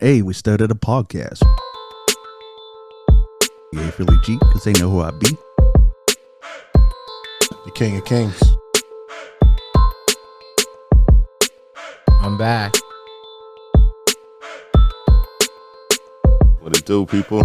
Hey, we started a podcast. Yeah, Philly G, because they know who I be. The King of Kings. I'm back. What it do, people?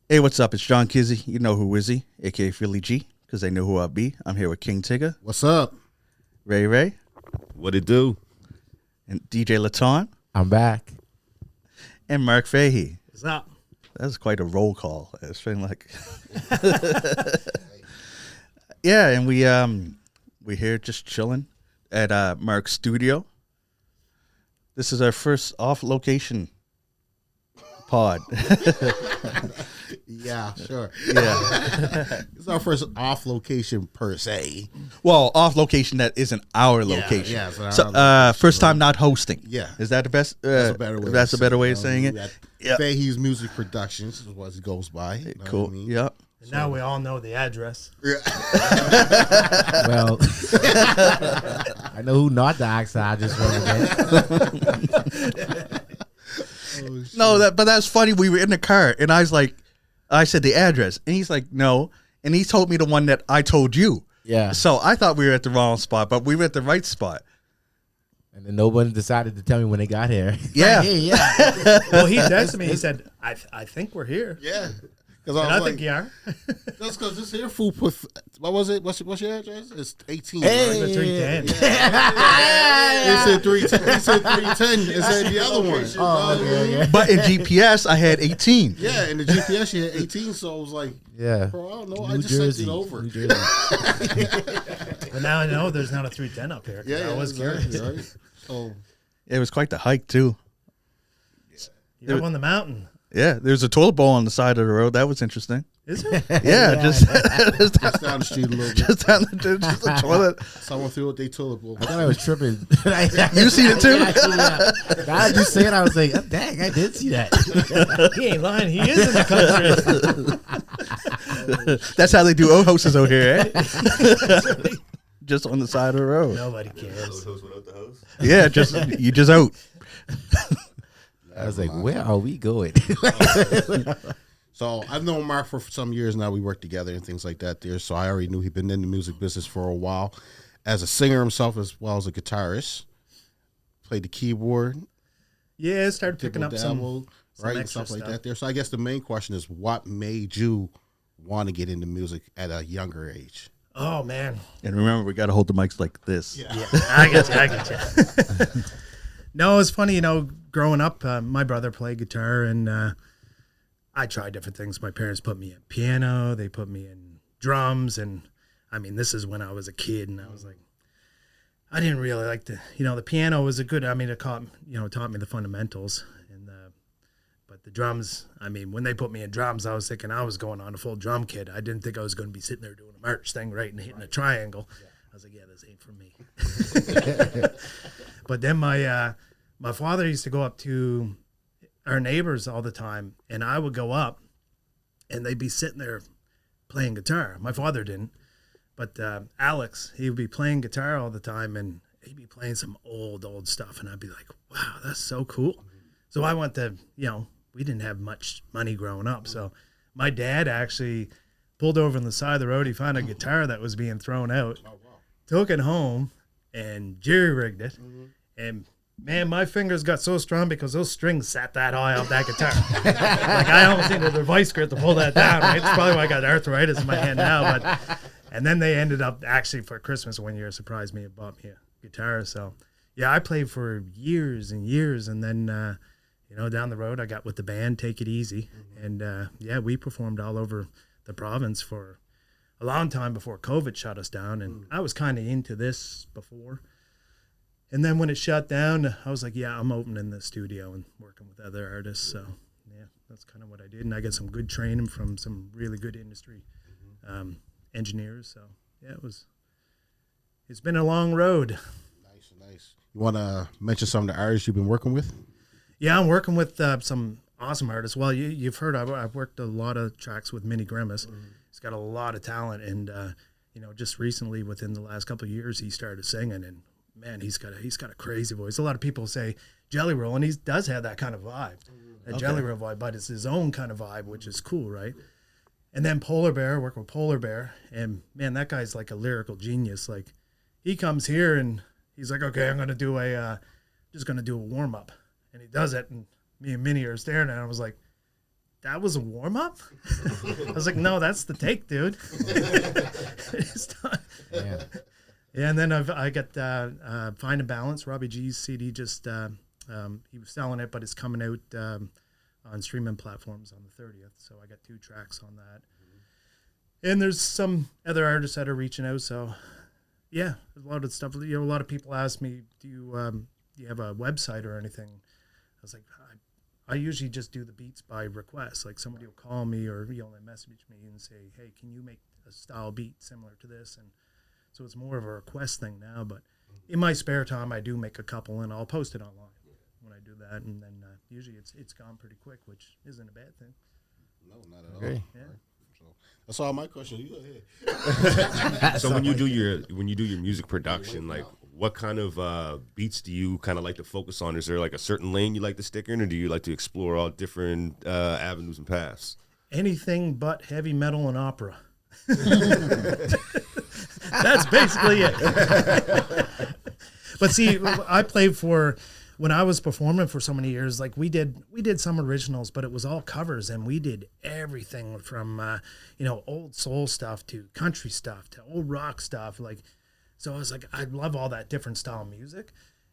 Hey, what's up? It's John Kizzy. You know who Wizzy, a.k.a. Philly G, because they know who I be. I'm here with King Tigger, What's up? Ray, What it do? and DJ Laton, I'm back. and Mark Fahie. What's up? That's quite a roll call. It's been like, yeah, and we're here just chilling at Mark's studio. This is our first off location pod. Yeah, sure. Yeah. It's our first off location per se. Well, off location that isn't our location. yeah, it's So, our location, first time not hosting. Yeah. Is that the best? That's a better way. That's a better way of saying it. Yeah. Fahie's Music Productions is what it goes by. You know Cool. what I mean? Yeah. And now we all know the address. Well, I know who not to ask. I just want to get. Oh, shit. No, but that's funny. We were in the car, and I said the address, and he's like, no, and he told me the one that I told you. Yeah. So I thought we were at the wrong spot, but we were at the right spot. And then nobody decided to tell me when they got here. Yeah. Yeah. Well, he texted me. He said, I think we're here. Yeah. And I think you are. That's because this here fool put, what was it? What's your address? It's 18. Hey. Right? The 310. It said 310. It said 310. It said the other one. Oh, okay. But in GPS, I had 18. Yeah, in the GPS you had 18, so I was like, Yeah. bro, I don't know. I New just Jersey. sent it over. New Jersey. But now I know there's not a 310 up here. Yeah, I was exactly, curious. right? So, It was quite the hike, too. You're up on the mountain. Yeah, there's a toilet bowl on the side of the road. That was interesting. Is there? Yeah, just just down the street a little bit. just down just the toilet. Someone threw out their toilet bowl. I thought I was tripping. You seen it too? Yeah. Now that you say it, I was like, oh, dang, I did see that. He ain't lying. He is in the country. That's how they do houses out here, eh? Just on the side of the road. Nobody cares. Yeah, you just out. I was like, where are we going? So I've known Mark for some years now. We work together and things like that there. So I already knew he'd been in the music business for a while. As a singer himself as well as a guitarist. Played the keyboard. Yeah, started picking up some right, and extra stuff like stuff. that there. So I guess the main question is what made you want to get into music at a younger age? Oh, man. And remember, we got to hold the mics like this. Yeah, I get you. No, it's funny, growing up, my brother played guitar, and I tried different things. My parents put me in piano, they put me in drums, and I mean, this is when I was a kid, and I was like, I didn't really like the piano was it taught me the fundamentals, and but the drums, I mean, when they put me in drums, I was thinking I was going on a full drum kit. I didn't think I was going to be sitting there doing a march thing, right, and hitting a triangle. I was like, yeah, this ain't for me. But then my father used to go up to our neighbors all the time, and I would go up, and they'd be sitting there playing guitar. My father didn't, but Alex, he would be playing guitar all the time, and he'd be playing some old stuff, and I'd be like, wow, that's so cool. So I went to, we didn't have much money growing up, so my dad actually pulled over on the side of the road. He found a guitar that was being thrown out, took it home, and jerry-rigged it, and man, my fingers got so strong because those strings sat that high off that guitar. Like I almost needed a vice grip to pull that down. Right? It's probably why I got arthritis in my hand now. And then they ended up actually for Christmas one year surprised me and bought me a guitar. So yeah, I played for years and years, and then down the road I got with the band Take It Easy, and we performed all over the province for a long time before COVID shut us down, and I was kind of into this before. And then when it shut down, I was like, yeah, I'm opening the studio and working with other artists. So, yeah, that's kind of what I did, and I got some good training from some really good industry engineers. So yeah, it's been a long road. Nice. You want to mention some of the artists you've been working with? Yeah, I'm working with some awesome artists. Well, you've heard I've worked a lot of tracks with Minnie Grimace. He's got a lot of talent, and just recently, within the last couple of years, he started singing, and man, he's got a crazy voice. A lot of people say Jelly Roll, and he does have that kind of vibe, Jelly Roll vibe, but it's his own kind of vibe, which is cool, right? And then Polar Bear, working with Polar Bear, and man, that guy's like a lyrical genius. Like, he comes here and he's like, okay, I'm gonna do a warm up, and he does it, and me and Minnie are staring at it. I was like, that was a warm up? I was like, no, that's the take, dude. It's done. Yeah. Yeah, and then I got Find a Balance, Robbie G's CD. Just he was selling it, but it's coming out on streaming platforms on the 30th. So I got 2 tracks on that. And there's some other artists that are reaching out. So yeah, a lot of stuff. A lot of people ask me, do you have a website or anything? I was like, I usually just do the beats by request. Like, somebody will call me or they message me and say, hey, can you make a style beat similar to this? And so it's more of a request thing now. But in my spare time, I do make a couple, and I'll post it online when I do that. And then usually it's gone pretty quick, which isn't a bad thing. No, not at Okay. all. Yeah. So that's all my question. You go ahead. So when you do your music production, like, what kind of beats do you kind of like to focus on? Is there like a certain lane you like to stick in, or do you like to explore all different avenues and paths? Anything but heavy metal and opera. That's basically it. But see, I played when I was performing for so many years, like, we did some originals, but it was all covers, and we did everything from old soul stuff to country stuff to old rock stuff. Like, so I was like, I love all that different style of music.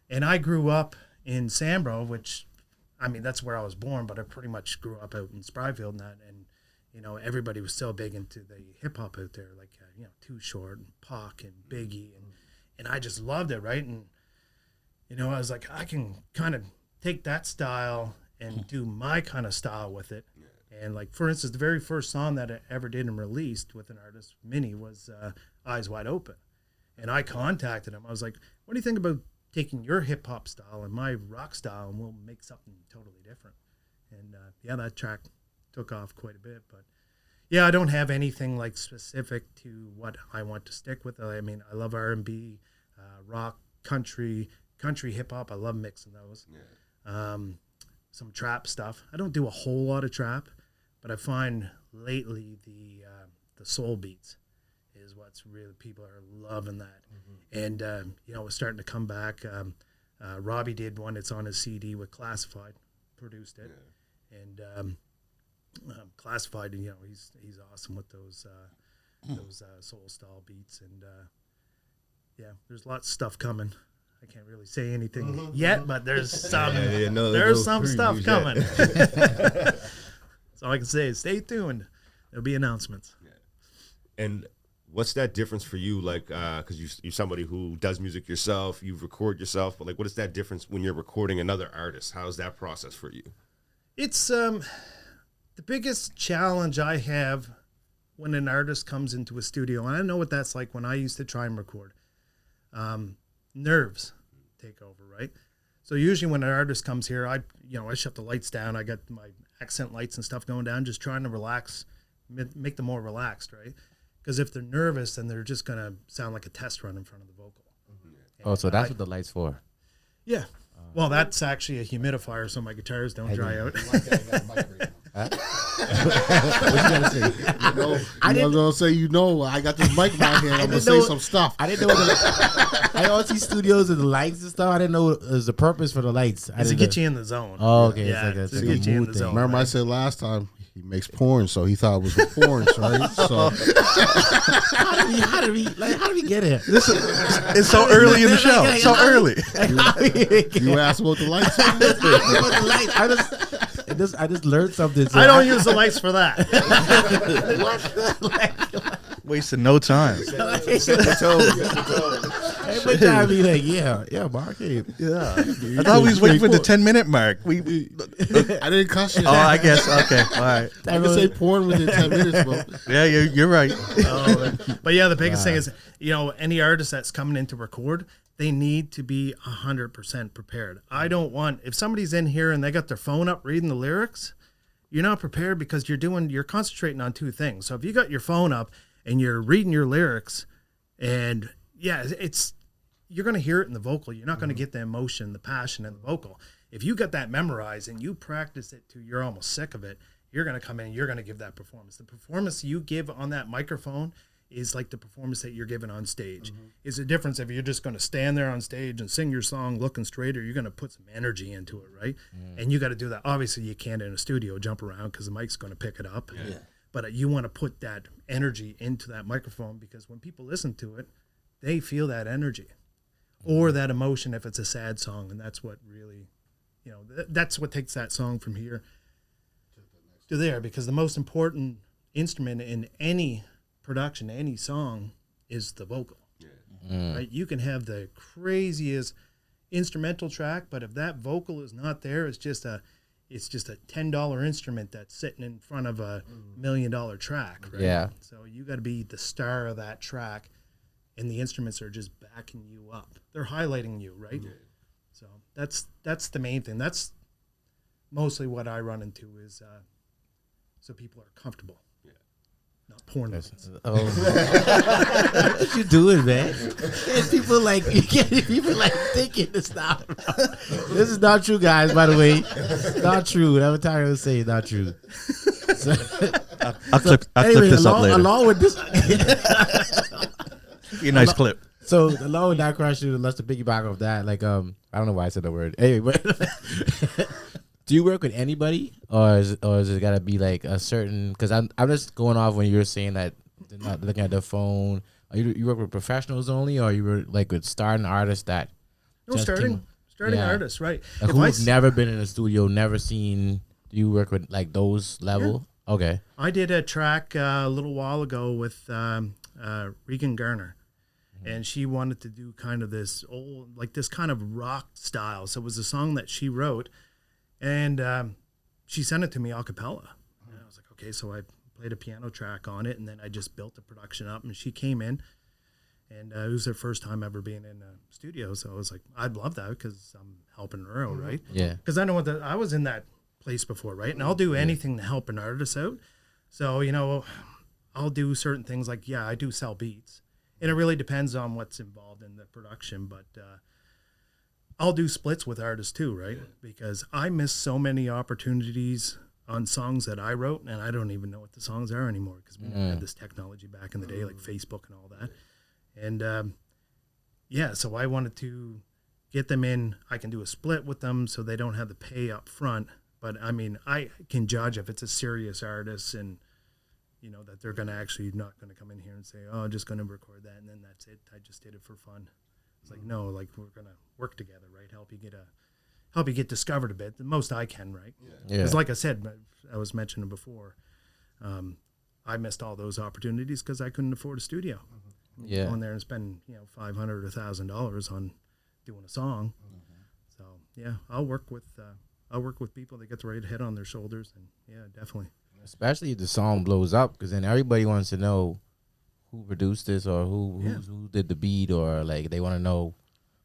And I grew up in Sambro, which, I mean, that's where I was born, but I pretty much grew up out in Spryfield and that. And, everybody was so big into the hip hop out there, like, Too Short and Pac and Biggie. And I just loved it, right? And, I was like, I can kind of take that style and do my kind of style with it. And, like, for instance, the very first song that I ever did and released with an artist, Minnie, was Eyes Wide Open. And I contacted him. I was like, what do you think about taking your hip-hop style and my rock style, and we'll make something totally different? And, that track took off quite a bit. But, yeah, I don't have anything, like, specific to what I want to stick with. I mean, I love R&B, rock, country hip-hop. I love mixing those. Yeah. Some trap stuff. I don't do a whole lot of trap, but I find lately the soul beats is what's really, people are loving that. And it's starting to come back. Robbie did one. It's on his CD with Classified, produced it. And Classified, he's awesome with those soul style beats. And there's lots of stuch coming. I can't really say anything yet, but there's some there's some stuff coming. So all I can say is stay tuned. There'll be announcements. And what's that difference for you? Like, because you're somebody who does music yourself, you record yourself, but, like, what is that difference when you're recording another artist? How's that process for you? It's the biggest challenge I have when an artist comes into a studio, and I know what that's like when I used to try and record. Nerves take over, right? So usually when an artist comes here, I shut the lights down. I got my accent lights and stuff going down, just trying to relax, make them more relaxed, right? Because if they're nervous, then they're just going to sound like a test run in front of the vocal. Oh, so that's what the light's for. Yeah. Well, that's actually a humidifier, so my guitars don't dry out. What you gonna say? I was gonna say, I got this mic in my hand. I'm gonna say some stuff. I didn't know. I always see studios and the lights and stuff. I didn't know it was the purpose for the lights. To get you in the zone. Oh, okay. Yeah, it's to like get you in the zone. Remember, I said last time he makes porn, so he thought it was for porn, right? So how did we get here? It's so early in the show. So early. you asked about the lights. I just learned something. So I don't use the lights for that. Wasting no time. Hey, Everybody trying to be like, yeah, Mark. Hey. Yeah. I thought we was waiting for the 10-minute mark. I didn't cuss you. Oh, I guess. Okay. All right. I can say porn within 10 minutes, bro. Yeah, you're right. But yeah, the biggest thing is, any artist that's coming in to record, they need to be 100% prepared. I don't want, if somebody's in here and they got their phone up reading the lyrics, you're not prepared because you're concentrating on two things. So if you got your phone up and you're reading your lyrics, and yeah, you're going to hear it in the vocal. You're not going to get the emotion, the passion in the vocal. If you got that memorized and you practice it till you're almost sick of it, you're going to come in and you're going to give that performance. The performance you give on that microphone is like the performance that you're giving on stage. Is the difference if you're just going to stand there on stage and sing your song looking straight, or you're going to put some energy into it, right? And you got to do that. Obviously, you can't in a studio jump around because the mic's going to pick it up. Yeah. But you want to put that energy into that microphone, because when people listen to it, they feel that energy or that emotion if it's a sad song. And that's what really, that's what takes that song from here to there, because the most important instrument in any production, any song, is the vocal. Right? You can have the craziest instrumental track, but if that vocal is not there, it's just a $10 instrument that's sitting in front of a $1 million track. Right? Yeah. So you got to be the star of that track, and the instruments are just backing you up. They're highlighting you, right? So that's the main thing. That's mostly what I run into is so people are comfortable. Not porn. What you doing, man? People thinking this stuff. This is not true, guys. By the way, not true. Whatever Tyler was saying, not true. So, I'll clip this up later. Along with this, Be a nice clip. so along with that question, let's piggyback off that. Like, I don't know why I said the word. Anyway, do you work with anybody, or is it gotta be like a certain? Because I'm just going off when you were saying that they're not looking at the phone. Are you work with professionals only, or you were like with starting artists that? Starting artists, right? Like who've never been in a studio, never seen. Do you work with like those level? Yeah. Okay. I did a track a little while ago with Regan Garner. And she wanted to do kind of this old, like this kind of rock style. So it was a song that she wrote. And she sent it to me a cappella. And I was like, okay, so I played a piano track on it, and then I just built the production up. And she came in, and it was her first time ever being in a studio. So I was like, I'd love that because I'm helping her out, right? Yeah. Because I know I was in that place before, right? And I'll do anything to help an artist out. So, I'll do certain things like, I do sell beats. And it really depends on what's involved in the production, but I'll do splits with artists too, right? Because I miss so many opportunities on songs that I wrote, and I don't even know what the songs are anymore because we had this technology back in the day, like Facebook and all that. And so I wanted to get them in. I can do a split with them so they don't have to pay up front. But I mean, I can judge if it's a serious artist and that they're going to actually not going to come in here and say, oh, I'm just going to record that, and then that's it. I just did it for fun. It's like, no, like we're going to work together, right? Help you get discovered a bit. The most I can, right? Because like I said, I was mentioning before, I missed all those opportunities because I couldn't afford a studio. Go in there and spend $500 or $1,000 on doing a song. So I'll work with people that get the right head on their shoulders, and definitely. Especially if the song blows up, because then everybody wants to know who produced this or who did the beat, or like they want to know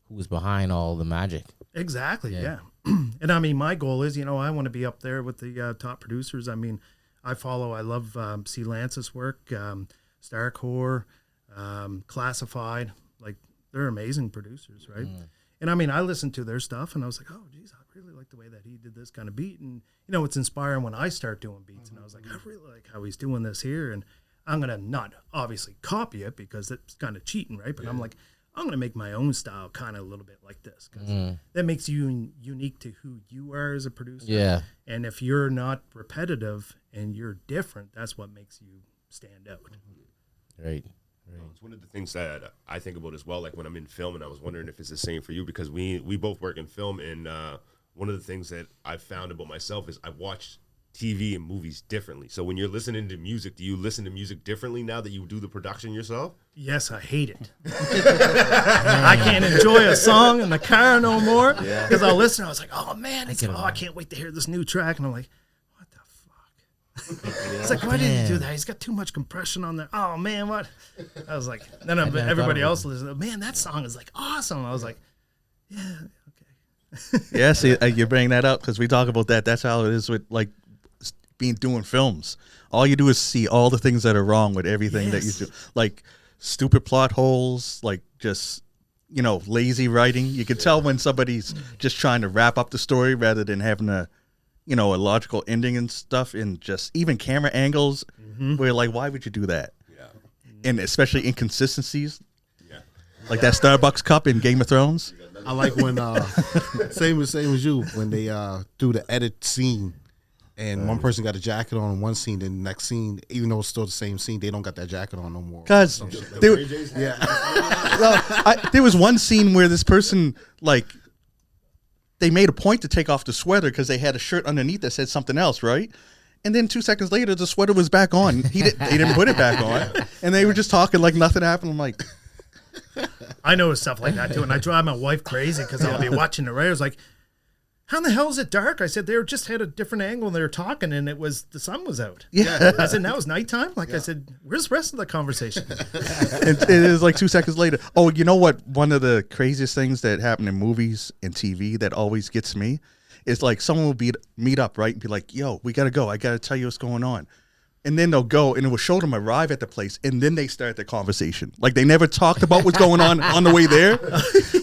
who's behind all the magic. Exactly, yeah. And I mean, my goal is, I want to be up there with the top producers. I mean, I love C. Lance's work, Starcore, Classified. Like, they're amazing producers, right? And I mean, I listened to their stuff and I was like, oh, geez, I really like the way that he did this kind of beat. And, it's inspiring when I start doing beats. And I was like, I really like how he's doing this here. And I'm going to not obviously copy it because it's kind of cheating, right? But I'm like, I'm going to make my own style kind of a little bit like this, because that makes you unique to who you are as a producer. Yeah. And if you're not repetitive and you're different, that's what makes you stand out. Right. It's one of the things that I think about as well, like when I'm in film, and I was wondering if it's the same for you, because we both work in film, and one of the things that I've found about myself is I've watched TV and movies differently. So when you're listening to music, do you listen to music differently now that you do the production yourself? Yes, I hate it. I can't enjoy a song in the car no more because I'll listen. I was like, oh man, I can't wait to hear this new track, and I'm like, what the fuck? It's like, why did he do that? He's got too much compression on there. Oh man, what? I was like, then everybody else listened. Man, that song is like awesome. I was like, yeah, okay. Yeah, see, you bring that up because we talk about that. That's how it is with like doing films. All you do is see all the things that are wrong with everything that you do, like stupid plot holes, like just lazy writing. You can tell when somebody's just trying to wrap up the story rather than having a logical ending and stuff, and just even camera angles where like, why would you do that? Yeah. And especially inconsistencies. Yeah. Like that Starbucks cup in Game of Thrones. I like when same as you when they do the edit scene. And one person got a jacket on in one scene, then the next scene, even though it's still the same scene, they don't got that jacket on no more. Because there was one scene where this person, like, they made a point to take off the sweater because they had a shirt underneath that said something else, right? And then 2 seconds later, the sweater was back on. They didn't put it back on. And they were just talking like nothing happened. I'm like... I know stuff like that, too. And I drive my wife crazy because I'll be watching the radio. It's like, how in the hell is it dark? I said, they just had a different angle and they were talking and the sun was out. Yeah. I said, now it's nighttime? I said, where's the rest of the conversation? It is like 2 seconds later. Oh, you know what? One of the craziest things that happen in movies and TV that always gets me is like someone will meet up, right? And be like, yo, we got to go. I got to tell you what's going on. And then they'll go and it will show them arrive at the place and then they start the conversation. Like they never talked about what's going on the way there.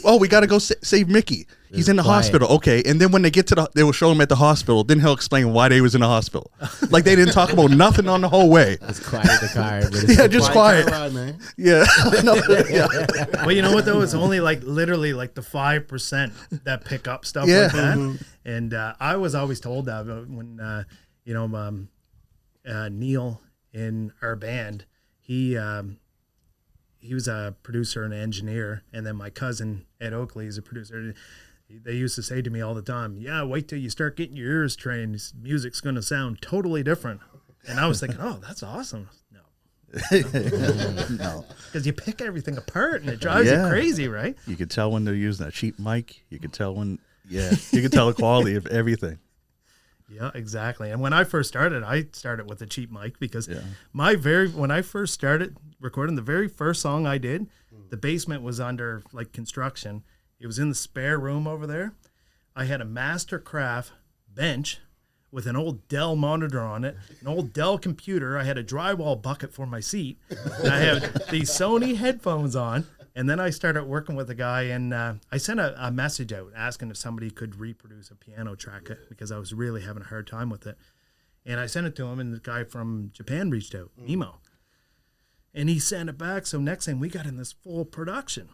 Oh, we got to go save Mickey. He's in the hospital. Okay. And then when they get to they will show him at the hospital. Then he'll explain why they was in the hospital. Like they didn't talk about nothing on the whole way. It's quiet in the car. But it's just quiet. Ride, man. Yeah. No, yeah. Well, you know what though? It's only like literally like the 5% that pick up stuff like that. Mm-hmm. And I was always told that when, Neil in our band, he was a producer and engineer, and then my cousin Ed Oakley is a producer. They used to say to me all the time, yeah, wait till you start getting your ears trained. Music's going to sound totally different. And I was thinking, oh, that's awesome. No. Because you pick everything apart and it drives you crazy, right? You can tell when they're using a cheap mic. You can tell you can tell the quality of everything. Yeah, exactly. And when I first started, I started with a cheap mic because when I first started recording, the very first song I did, the basement was under like construction. It was in the spare room over there. I had a Mastercraft bench with an old Dell monitor on it, an old Dell computer. I had a drywall bucket for my seat. And I had these Sony headphones on. And then I started working with a guy, and I sent a message out asking if somebody could reproduce a piano track because I was really having a hard time with it. And I sent it to him, and the guy from Japan reached out, Nemo. And he sent it back, so next thing we got in this full production.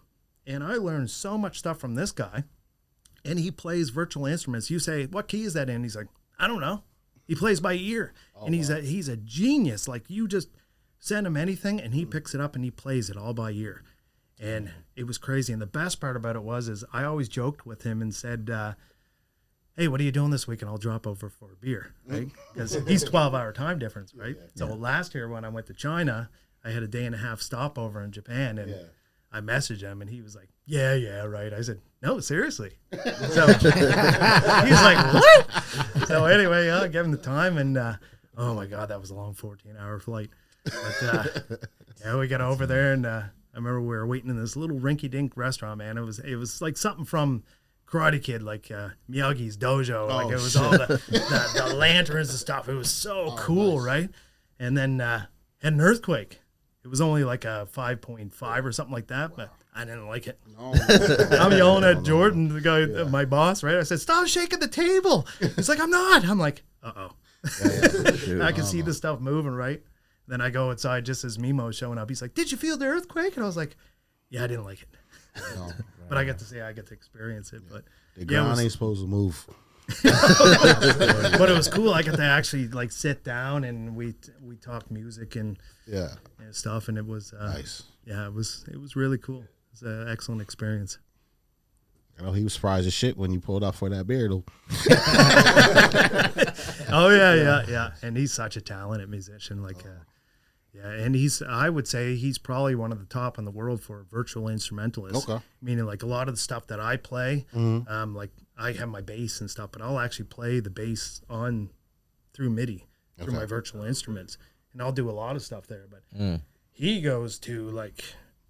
And I learned so much stuff from this guy, and he plays virtual instruments. You say, what key is that in? He's like, I don't know. He plays by ear, and he's a genius. Like, you just send him anything, and he picks it up, and he plays it all by ear. And it was crazy. And the best part about it is I always joked with him and said, hey, what are you doing this week? And I'll drop over for a beer, right? Because he's 12-hour time difference, right? So last year when I went to China, I had a day and a half stopover in Japan, and I messaged him, and he was like, yeah, right. I said, no, seriously. So he's like, what? So anyway, I gave him the time, and oh, my God, that was a long 14-hour flight. But we got over there, and I remember we were waiting in this little rinky-dink restaurant, man. It was like something from Karate Kid, like Miyagi's dojo. Like it was all the lanterns and stuff. It was so cool, nice. Right? And then had an earthquake. It was only like a 5.5 or something like that, but I didn't like it. No. I'm yelling at Jordan, the guy, my boss, right? I said, stop shaking the table. He's like, I'm not. I'm like, uh-oh. I can see the stuff moving, right? Then I go outside just as Memo's showing up. He's like, did you feel the earthquake? And I was like, yeah, I didn't like it. No, but I get to experience it. But the ground ain't supposed to move. But it was cool. I got to actually like sit down and we talked music and stuff, and it was nice. Yeah, it was really cool. It was an excellent experience. I know he was surprised as shit when you pulled off for that beard. Oh yeah. And he's such a talented musician. Yeah, and I would say he's probably one of the top in the world for virtual instrumentalists. Okay. Meaning like a lot of the stuff that I play, like I have my bass and stuff, but I'll actually play the bass through MIDI, through my virtual instruments. And I'll do a lot of stuff there. But he goes to like,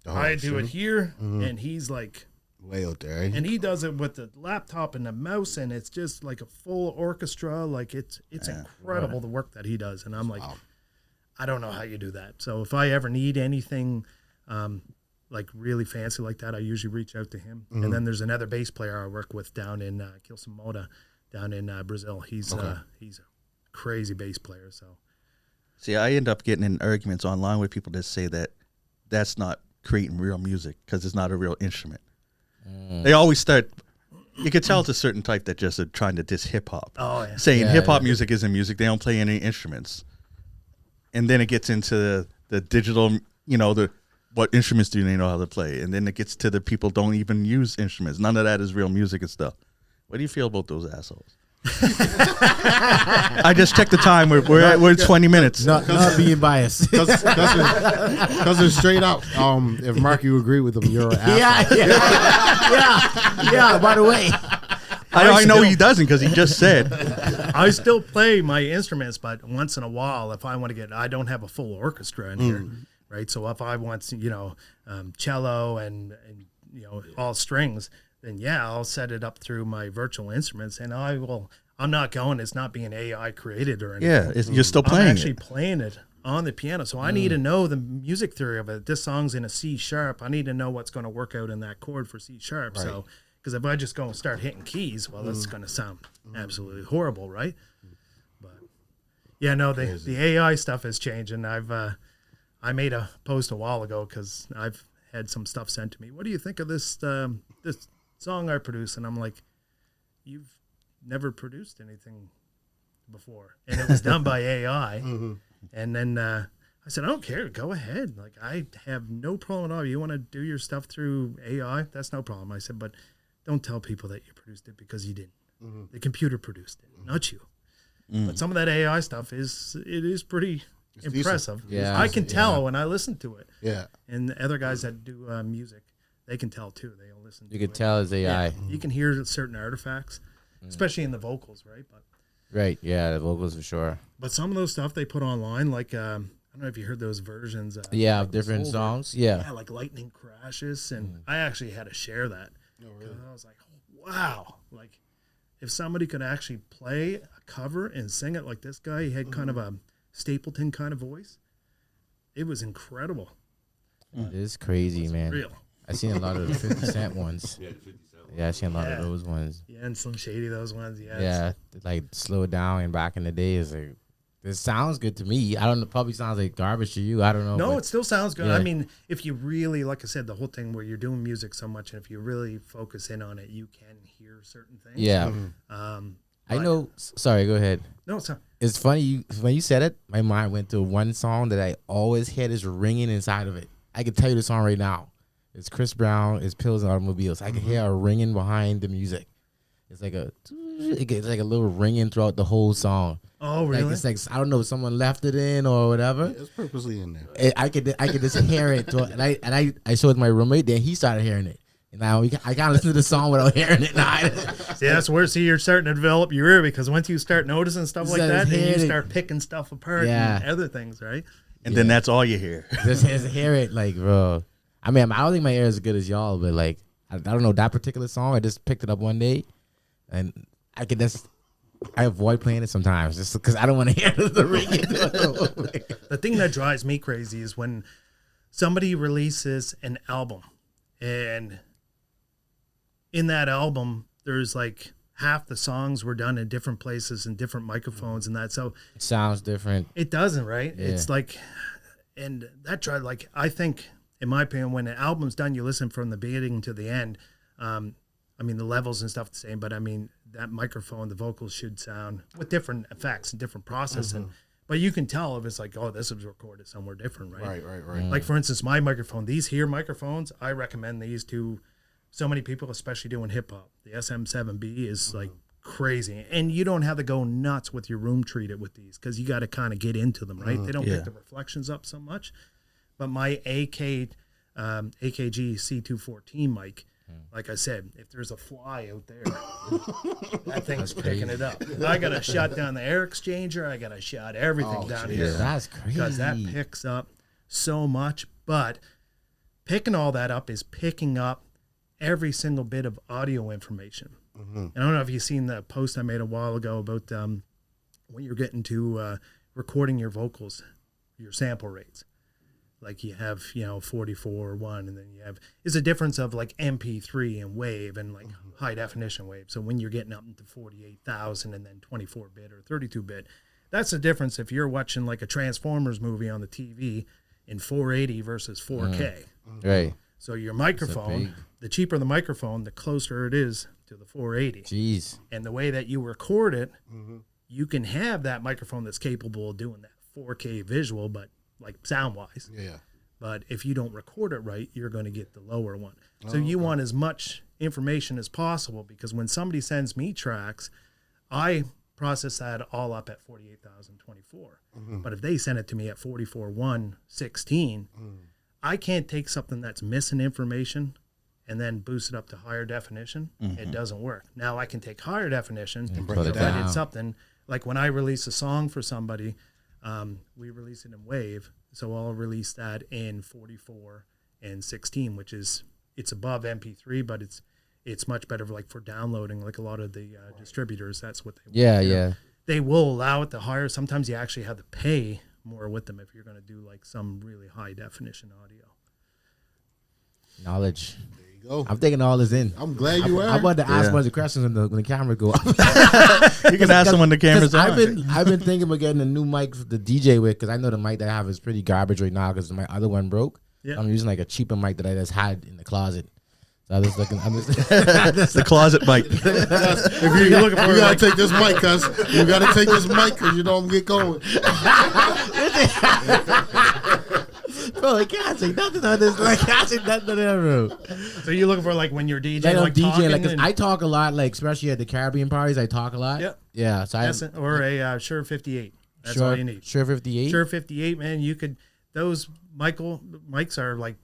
I do it here, and he's like, way out there. Eh? and he does it with the laptop and the mouse, and it's just like a full orchestra. Like it's incredible the work that he does. And I'm like, I don't know how you do that. So if I ever need anything like really fancy like that, I usually reach out to him. And then there's another bass player I work with down in Kilsamoda, down in Brazil. He's a crazy bass player. So See, I end up getting in arguments online with people that say that that's not creating real music because it's not a real instrument. They always start. You could tell it's a certain type that just are trying to diss hip hop. Oh yeah. Saying hip hop music isn't music. They don't play any instruments. And then it gets into the digital, what instruments do they know how to play? And then it gets to the people don't even use instruments. None of that is real music and stuff. What do you feel about those assholes? I just checked the time. We're 20 minutes. Not being biased. Because it's straight out. If Mark, you agree with him, you're an asshole. Yeah. By the way, I know he doesn't because he just said. I still play my instruments, but once in a while, if I want to I don't have a full orchestra in here, right? So if I want, cello and all strings, then I'll set it up through my virtual instruments, and I'm not going. It's not being AI created or anything. Yeah, you're still playing. I'm actually playing it on the piano, so I need to know the music theory of it. This song's in a C sharp. I need to know what's going to work out in that chord for C sharp. Right. So. Because if I just go and start hitting keys, well, that's going to sound absolutely horrible, right? But the AI stuff is changing. I made a post a while ago because I've had some stuff sent to me. What do you think of this this song I produced? And I'm like, you've never produced anything before, and it was done by AI. And then I said, I don't care. Go ahead. Like I have no problem at all. You want to do your stuff through AI? That's no problem. I said, but don't tell people that you produced it because you didn't. The computer produced it, not you. But some of that AI stuff is pretty impressive. Yeah, I can tell when I listen to it. Yeah, and the other guys that do music, they can tell too. They'll listen. You can tell it's AI. Yeah, you can hear certain artifacts, especially in the vocals, right? Right. Yeah, the vocals for sure. But some of those stuff they put online, like I don't know if you heard those versions. Of like different songs. Yeah, like lightning crashes, and I actually had to share that. Oh, really? I was like, wow, like if somebody could actually play a cover and sing it like this guy, he had kind of a Stapleton kind of voice. It was incredible. It is crazy, man. Real. I seen a lot of the 50 Cent ones. Yeah, I seen a lot of those ones. Yeah, and Slim Shady, those ones. Yeah, like Slow It Down and back in the day is like. It sounds good to me. I don't know. Probably sounds like garbage to you. I don't know. No, it still sounds good. Yeah. I mean, if you really, like I said, the whole thing where you're doing music so much, and if you really focus in on it, you can hear certain things. Yeah. I know. Sorry, go ahead. No, it's not. It's funny when you said it. My mind went to one song that I always had is ringing inside of it. I can tell you the song right now. It's Chris Brown. It's Pills and Automobiles. I can hear a ringing behind the music. It's like a little ringing throughout the whole song. Oh, really? Like it's like I don't know, someone left it in or whatever. It's purposely in there. I could just hear it, and I showed my roommate. Then he started hearing it, and now I can't listen to the song without hearing it. Now. See, that's where you're starting to develop your ear because once you start noticing stuff like that, then you start picking stuff apart and other things, right? And then that's all you hear. Just hear it, like, bro. I mean, I don't think my ear is as good as y'all, but like, I don't know that particular song. I just picked it up one day, and I avoid playing it sometimes just because I don't want to hear the ringing. The thing that drives me crazy is when somebody releases an album, and in that album, there's like half the songs were done in different places and different microphones and that. So it sounds different. It doesn't, right? Yeah. It's like, and that drives, like, I think, in my opinion, when an album's done, you listen from the beginning to the end. I mean, the levels and stuff the same, but I mean, that microphone, the vocals should sound with different effects and different processing. But you can tell if it's like, oh, this was recorded somewhere different, right? Right. Like, for instance, my microphone, these here microphones, I recommend these to so many people, especially doing hip hop, the SM7B is like crazy, and you don't have to go nuts with your room treated with these because you got to kind of get into them, right? They don't pick the reflections up so much. But my AKG C214 mic, like I said, if there's a fly out there, that thing's picking it up. I got to shut down the air exchanger. I got to shut everything down here. That's crazy. Because that picks up so much. But picking all that up is picking up every single bit of audio information. And I don't know if you've seen the post I made a while ago about when you're getting to recording your vocals, your sample rates. Like you have, 44.1, and then you have, it's a difference of like MP3 and wave and like high definition wave. So when you're getting up into 48,000 and then 24-bit or 32-bit, that's the difference if you're watching like a Transformers movie on the TV in 480 versus 4K. Right. So your microphone, the cheaper the microphone, the closer it is to the 480. Jeez. And the way that you record it, you can have that microphone that's capable of doing that 4K visual, but like sound-wise. Yeah. But if you don't record it right, you're going to get the lower one. So you want as much information as possible, because when somebody sends me tracks, I process that all up at 48,024. But if they send it to me at 44.116, I can't take something that's missing information and then boost it up to higher definition. It doesn't work. Now I can take higher definition, break it but down. it's something like when I release a song for somebody, we release it in wave. So I'll release that in 44 and 16, which is, it's above MP3, but it's much better like for downloading. Like a lot of the distributors, that's what they want. Yeah. They will allow it to higher. Sometimes you actually have to pay more with them if you're going to do like some really high definition audio. Knowledge. There you go. I'm taking all this in. I'm glad you are. I wanted to ask a bunch of questions when the camera go up. You can ask them when the camera's on. I've been thinking about getting a new mic for the DJ with, because I know the mic that I have is pretty garbage right now because my other one broke. Yeah. I'm using like a cheaper mic that I just had in the closet. So I'm just looking. The closet mic. If you're looking for, you gotta take this mic, cuz you gotta take this mic because you don't get going. Bro, I can't say nothing on this. Like, I can't say nothing on that, bro. So you're looking for like when you're DJing, Like, like I'm DJing, talking like, 'cause and- I talk a lot, like, especially at the Caribbean parties, I talk a lot. Yep. Yeah. So That's it. Or a Shure 58. That's all you need. Sure 58. Shure 58, man. You could, those mics are like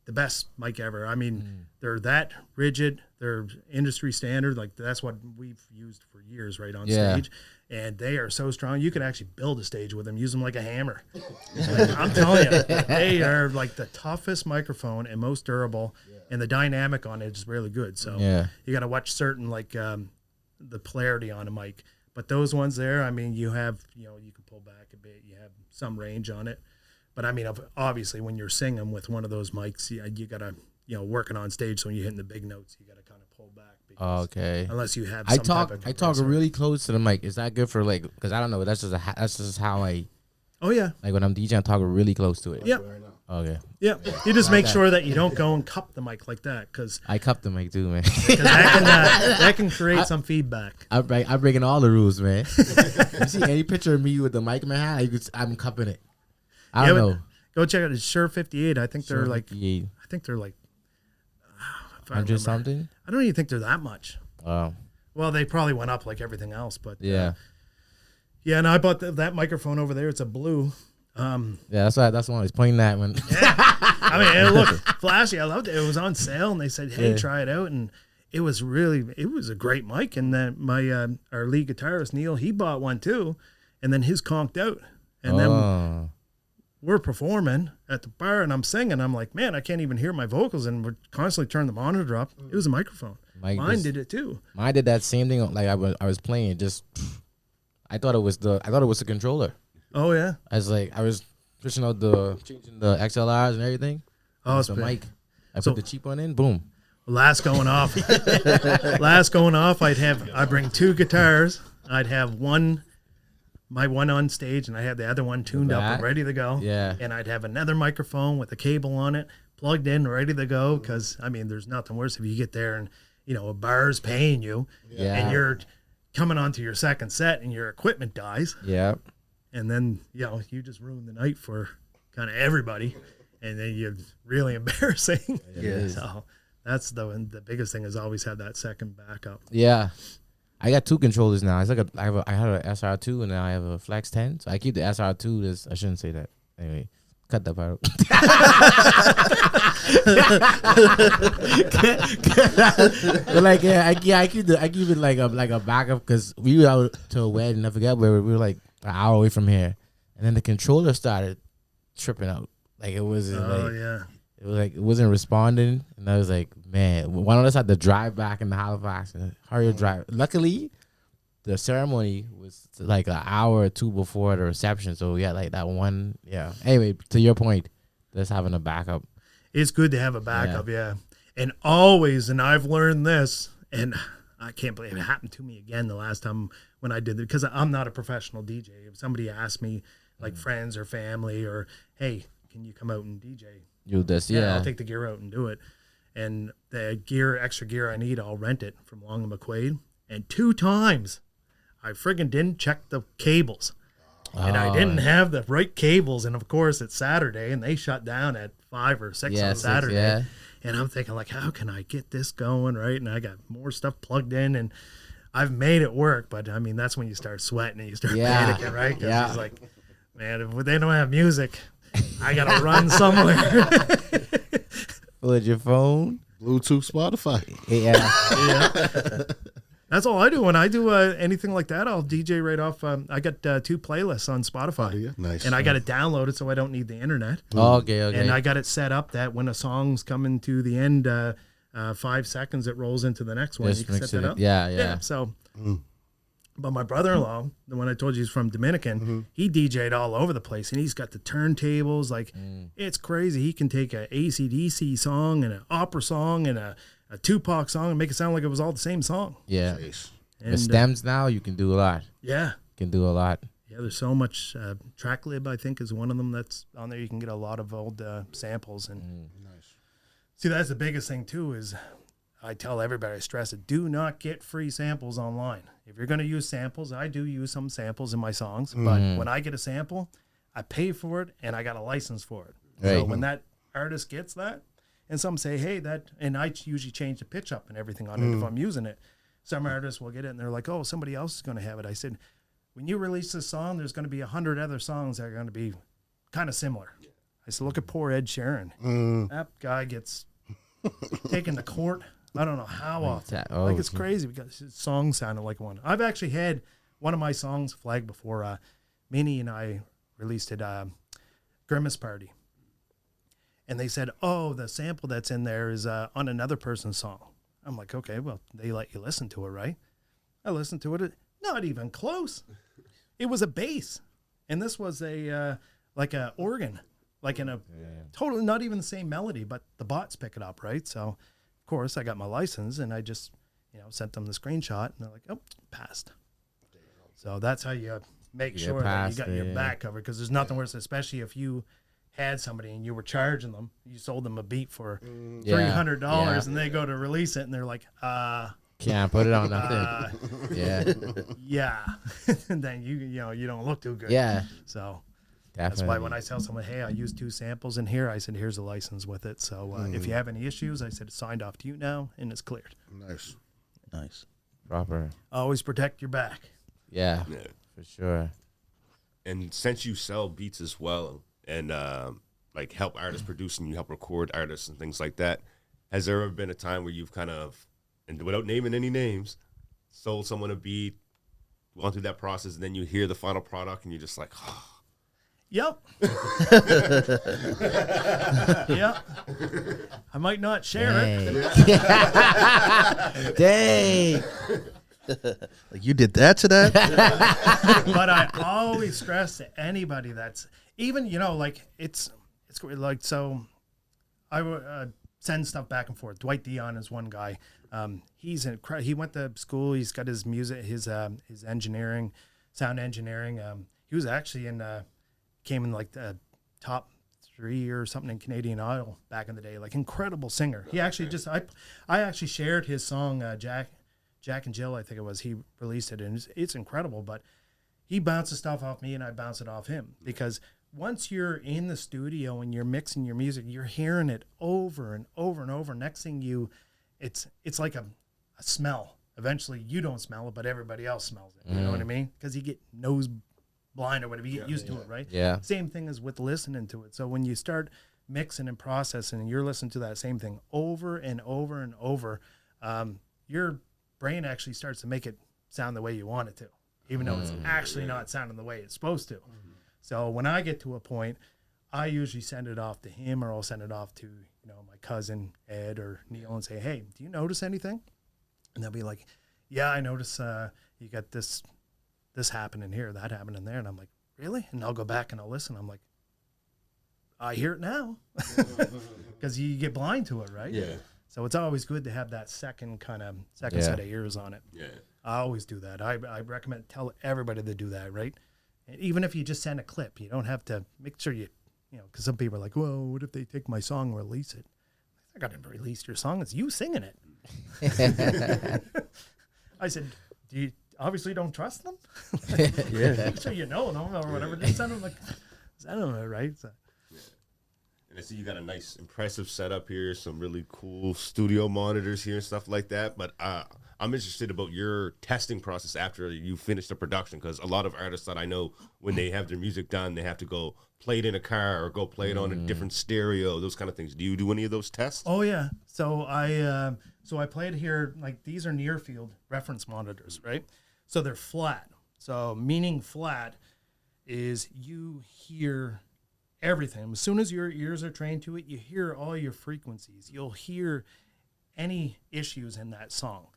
the best mic ever. I mean, they're that rigid. They're industry standard. Like that's what we've used for years, right on stage. And they are so strong. You can actually build a stage with them. Use them like a hammer. Like, I'm telling you, they are like the toughest microphone and most durable. And the dynamic on it is really good. So you got to watch certain like the polarity on a mic. But those ones there, I mean, you have, you can pull back a bit. You have some range on it. But I mean, obviously, when you're singing with one of those mics, you got to, working on stage. So when you're hitting the big notes, you got to kind of pull back. Okay. Unless you have, I some talk type of really close to the mic. Is that good for like? Because I don't know. That's just how I. Oh yeah. Like when I'm DJing, I talk really close to it. Yeah. Okay. Yeah. You just make sure that you don't go and cup the mic like that, because I cup the mic too, man. that can create some feedback. I'm breaking all the rules, man. You see any picture of me with the mic in my hand, I'm cupping it. I don't know. Go check out the Shure 58. I think they're like. 58. I think they're like. 100 something. I don't even think they're that much. Oh. Well, they probably went up like everything else, but Yeah. yeah. And I bought that microphone over there. It's a blue. Yeah, that's why. That's the one I was pointing at when. I mean, it looked flashy. I loved it. It was on sale, and they said, "Hey, try it out." And it was a great mic. And then our lead guitarist Neil, he bought one too, and then his conked out, and then we're performing at the bar, and I'm singing. I'm like, man, I can't even hear my vocals, and we're constantly turning the monitor up. It was a microphone. Mine did it too. Mine did that same thing. Like I was playing, just I thought it was the controller. Oh yeah. I was switching out changing the XLRs and everything. Oh, it's the big. mic. I put the cheap one in. Boom. Last going off, I bring two guitars. I'd have my one on stage, and I had the other one tuned up and ready to go. Yeah. And I'd have another microphone with a cable on it, plugged in, ready to go. Because I mean, there's nothing worse if you get there and a bar's paying you, and you're coming onto your second set, and your equipment dies. Yeah. And then you just ruin the night for kind of everybody, and then you're really embarrassing. Yeah. So That's the biggest thing is always have that second backup. Yeah. I got 2 controllers now. It's like I had an SR2 and now I have a Flex 10. So I keep the SR2. I shouldn't say that. Anyway, cut that part. But like I keep it like a backup because we were out to a wedding. I forgot where we were like an hour away from here, and then the controller started tripping out. Like it wasn't. It was like it wasn't responding, and I was like, man, one of us had to drive back into Halifax and hurry up drive. Luckily, the ceremony was like an hour or 2 before the reception, so we had like that one. Yeah. Anyway, to your point, just having a backup. It's good to have a backup, yeah. And always, and I've learned this, and I can't believe it happened to me again the last time when I did it, because I'm not a professional DJ. If somebody asked me, like friends or family, or hey, can you come out and DJ? You this, Yeah, I'll take the gear out and do it. And the extra gear I need, I'll rent it from Long and McQuaid. And 2 times, I friggin' didn't check the cables. And I didn't have the right cables. And of course, it's Saturday, and they shut down at 5 or 6 on Saturday. Yeah. And I'm thinking, like, how can I get this going, right? And I got more stuff plugged in, and I've made it work. But, I mean, that's when you start sweating and you start panicking, right? Because it's like, man, if they don't have music, I got to run somewhere. With your phone? Bluetooth, Spotify. Yeah. That's all I do. When I do anything like that, I'll DJ right off. I got 2 playlists on Spotify. Oh, yeah. Nice. And I got it downloaded so I don't need the internet. Okay. And I got it set up that when a song's coming to the end, 5 seconds, it rolls into the next one. Just you can set that up. Yeah. So, but my brother-in-law, the one I told you is from Dominican, he DJ'd all over the place, and he's got the turntables. Like, it's crazy. He can take a AC/DC song and an opera song and a Tupac song and make it sound like it was all the same song. Yeah. Nice. And, With stems now, you can do a lot. Yeah. Can do a lot. Yeah, there's so much. TrackLib, I think, is one of them that's on there. You can get a lot of old samples. And Nice. see, that's the biggest thing, too, is I tell everybody, I stress it, do not get free samples online. If you're going to use samples, I do use some samples in my songs, but when I get a sample, I pay for it, and I got a license for it. So Right. when that artist gets that, and some say, hey, that, and I usually change the pitch up and everything on it if I'm using it. Some artists will get it, and they're like, oh, somebody else is going to have it. I said, when you release this song, there's going to be 100 other songs that are going to be kind of similar. I said, look at poor Ed Sheeran. That guy gets taken to court. I don't know how often. Like, it's crazy because his song sounded like one. I've actually had one of my songs flagged before. Minnie and I released it, Grimace Party. And they said, oh, the sample that's in there is on another person's song. I'm like, okay, well, they let you listen to it, right? I listened to it. Not even close. It was a bass. And this was like a organ, like in a totally not even the same melody, but the bots pick it up, right? So, of course, I got my license, and I just, sent them the screenshot, and they're like, oh, passed. So that's how you make sure that you got your back covered, because there's nothing worse, especially if you had somebody and you were charging them, you sold them a beat for $300, and they go to release it, and they're like, can't put it on nothing. yeah. And then you don't look too good. Yeah. So Definitely. that's why when I tell someone, hey, I used 2 samples in here, I said, here's a license with it. So if you have any issues, I said, it's signed off to you now, and it's cleared. Nice. Proper. Always protect your back. Yeah. For sure. And since you sell beats as well, and like help artists produce and you help record artists and things like that, has there ever been a time where you've kind of, and without naming any names, sold someone a beat, gone through that process, and then you hear the final product and you're just like, oh. Yep. Yep. I might not share it. Dang. Like, you did that to that? But I always stress to anybody that's even, like it's like, so I would send stuff back and forth. Dwight Dion is one guy. He went to school. He's got his music, his engineering, sound engineering. He was actually came in like the top 3 or something in Canadian Idol back in the day. Like, incredible singer. He actually I actually shared his song, Jack and Jill, I think it was. He released it, and it's incredible. But he bounces stuff off me, and I bounce it off him, because once you're in the studio and you're mixing your music, you're hearing it over and over and over. Next thing it's like a smell. Eventually you don't smell it, but everybody else smells it. You know what I mean? Because you get nose blind or whatever, you get used to it, right? Yeah. Same thing as with listening to it. So when you start mixing and processing and you're listening to that same thing over and over and over, your brain actually starts to make it sound the way you want it to, even though it's actually not sounding the way it's supposed to. So when I get to a point, I usually send it off to him, or I'll send it off to, my cousin Ed or Neil and say, hey, do you notice anything? And they'll be like, yeah, I notice you got this happening here, that happening there. And I'm like, really? And I'll go back and I'll listen. I'm like, I hear it now. Because you get blind to it, right? Yeah. So it's always good to have that second set of ears on it. Yeah. I always do that. I recommend, tell everybody to do that, right? And even if you just send a clip, you don't have to make sure because some people are like, well, what if they take my song and release it? I got to release your song. It's you singing it. I said, do you obviously don't trust them? Make sure you know them or whatever. Just send them right? So. And I see you got a nice, impressive setup here, some really cool studio monitors here and stuff like that. But I'm interested about your testing process after you finish the production, because a lot of artists that I know, when they have their music done, they have to go play it in a car or go play it on a different stereo, those kind of things. Do you do any of those tests? Oh yeah. So I played here, like these are near field reference monitors, right? So they're flat. So meaning flat is you hear everything. As soon as your ears are trained to it, you hear all your frequencies. You'll hear any issues in that song.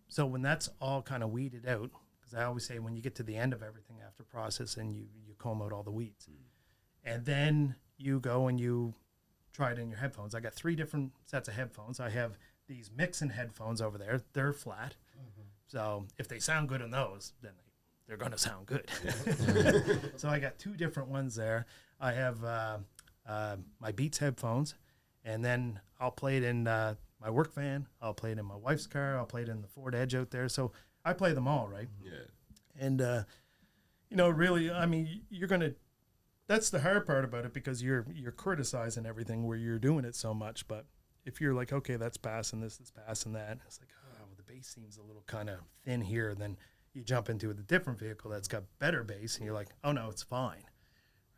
So when that's all kind of weeded out, because I always say when you get to the end of everything after processing, you comb out all the weeds. And then you go and you try it in your headphones. I got 3 different sets of headphones. I have these mixing headphones over there. They're flat. So if they sound good in those, then they're going to sound good. So I got 2 different ones there. I have my Beats headphones, and then I'll play it in my work van. I'll play it in my wife's car. I'll play it in the Ford Edge out there. So I play them all, right? Yeah. And, really, I mean, that's the hard part about it, because you're criticizing everything where you're doing it so much. But if you're like, okay, that's passing this, that's passing that, it's like, oh, well, the bass seems a little kind of thin here, then you jump into a different vehicle that's got better bass, and you're like, oh no, it's fine,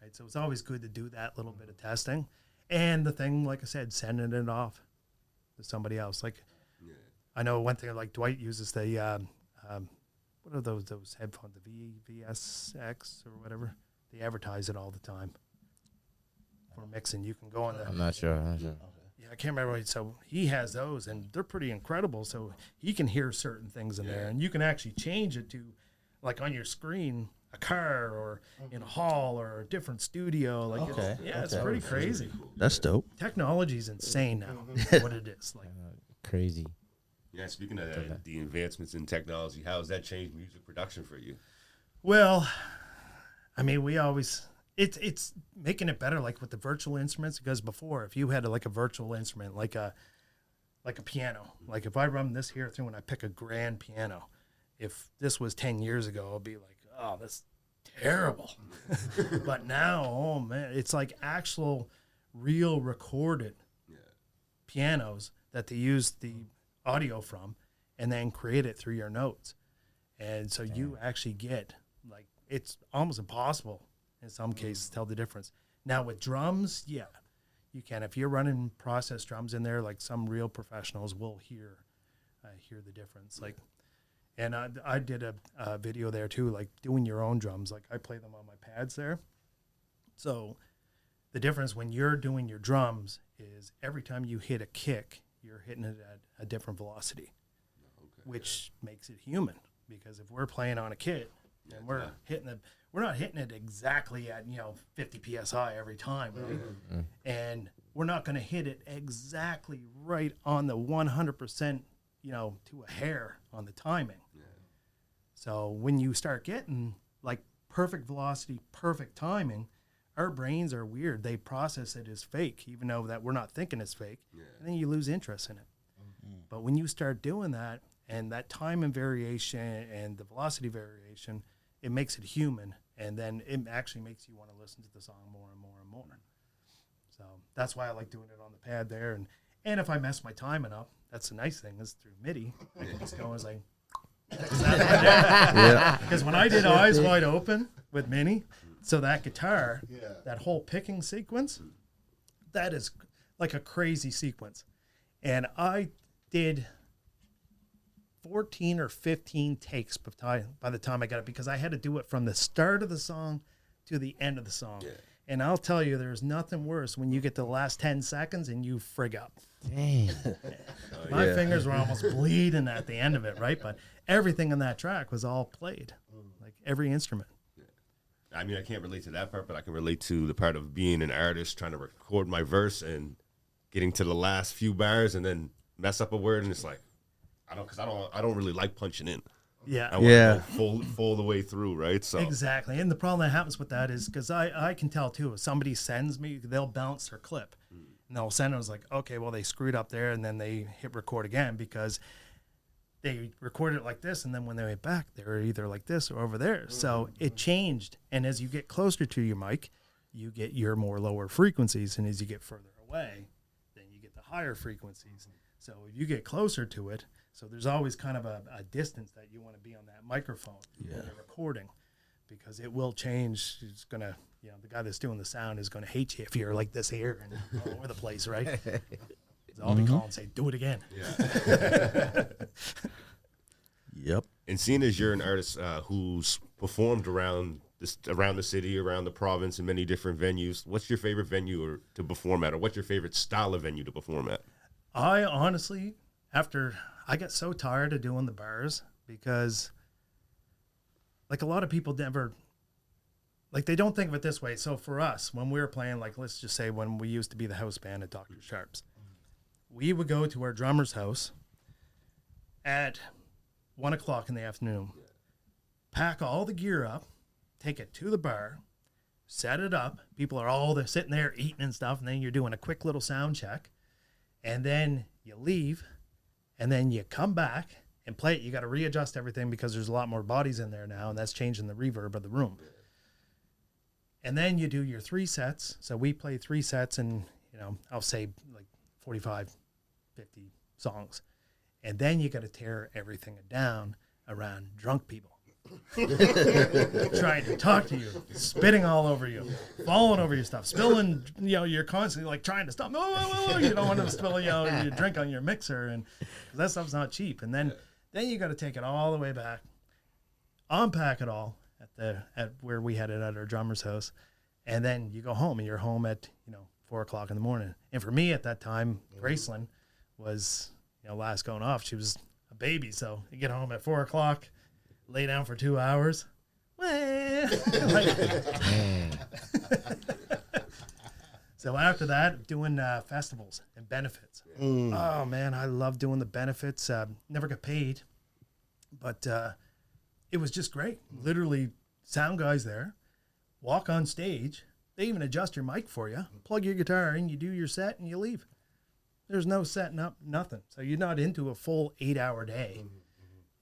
right? So it's always good to do that little bit of testing. And the thing, like I said, sending it off to somebody else. Like, I know one thing, like Dwight uses the, what are those headphones, the VSX or whatever? They advertise it all the time for mixing. You can go on the... I'm not sure. Yeah, I can't remember. So he has those, and they're pretty incredible. So he can hear certain things in there, and you can actually change it to, like on your screen, a car or in a hall or a different studio. Like, it's pretty crazy. That's dope. Technology's insane now. What it is, like Crazy. Yeah, speaking of that, the advancements in technology, how has that changed music production for you? Well, I mean, we always. It's making it better, like with the virtual instruments, because before, if you had like a virtual instrument, like a piano, like if I run this here through and I pick a grand piano, if this was 10 years ago, I'd be like, oh, that's terrible. But now, oh man, it's like actual real recorded pianos that they use the audio from and then create it through your notes. And so you actually get, like, it's almost impossible in some cases tell the difference. Now with drums, you can. If you're running processed drums in there, like some real professionals will hear the difference. Like, and I did a video there too, like doing your own drums. Like I play them on my pads there. So the difference when you're doing your drums is every time you hit a kick, you're hitting it at a different velocity, which makes it human. Because if we're playing on a kit and we're not hitting it exactly at 50 psi every time, right? And we're not going to hit it exactly right on the 100%, to a hair on the timing. So when you start getting like perfect velocity, perfect timing, our brains are weird. They process it as fake, even though that we're not thinking it's fake. And then you lose interest in it. But when you start doing that, and that time and variation and the velocity variation, it makes it human, And then it actually makes you want to listen to the song more and more and more. So that's why I like doing it on the pad there. And if I mess my timing up, that's the nice thing is through MIDI, I can just go as like, because when I did Eyes Wide Open with Minnie, so that guitar, that whole picking sequence, that is like a crazy sequence. And I did 14 or 15 takes by the time I got it, because I had to do it from the start of the song to the end of the song. Yeah. And I'll tell you, there's nothing worse when you get to the last 10 seconds and you frig up. Dang. My fingers were almost bleeding at the end of it, right? But everything on that track was all played, like every instrument. I mean, I can't relate to that part, but I can relate to the part of being an artist, trying to record my verse and getting to the last few bars and then mess up a word, and it's like, I don't really like punching in. Yeah. I want to go full the way through, right? So exactly. And the problem that happens with that is because I can tell too, if somebody sends me, they'll bounce their clip. And they'll send it. I was like, okay, well, they screwed up there, and then they hit record again because they recorded it like this, and then when they went back, they were either like this or over there. So it changed. And as you get closer to your mic, you get your more lower frequencies, and as you get further away, then you get the higher frequencies. So if you get closer to it, so there's always kind of a distance that you want to be on that microphone when you're recording, because it will change. It's going to, the guy that's doing the sound is going to hate you if you're like this here and all over the place, right? So I'll be calling and say, do it again. Yeah. Yep. And seeing as you're an artist who's performed around the city, around the province, in many different venues, what's your favorite venue to perform at, or what's your favorite style of venue to perform at? I honestly, after I got so tired of doing the bars, because like a lot of people never, like they don't think of it this way. So for us, when we were playing, like let's just say when we used to be the house band at Dr. Sharp's, we would go to our drummer's house at 1 o'clock in the afternoon, pack all the gear up, take it to the bar, set it up. People are all sitting there eating and stuff, and then you're doing a quick little sound check, and then you leave, and then you come back and play it. You got to readjust everything because there's a lot more bodies in there now, and that's changing the reverb of the room. And then you do your 3 sets. So we play 3 sets, and I'll say like 45, 50 songs. And then you got to tear everything down around drunk people. Trying to talk to you, spitting all over you, falling over your stuff, spilling, you're constantly like trying to stop. You don't want to spill, your drink on your mixer, and that stuff's not cheap. And then you got to take it all the way back, unpack it all at where we had it at our drummer's house. And then you go home, and you're home at, 4 o'clock in the morning. And for me at that time, Graceland was, last going off. She was a baby. So you get home at 4 o'clock, lay down for 2 hours. So after that, doing festivals and benefits. Oh, man, I love doing the benefits. Never got paid, but it was just great. Literally, sound guys there, walk on stage. They even adjust your mic for you, plug your guitar in, you do your set, and you leave. There's no setting up, nothing. So you're not into a full 8-hour day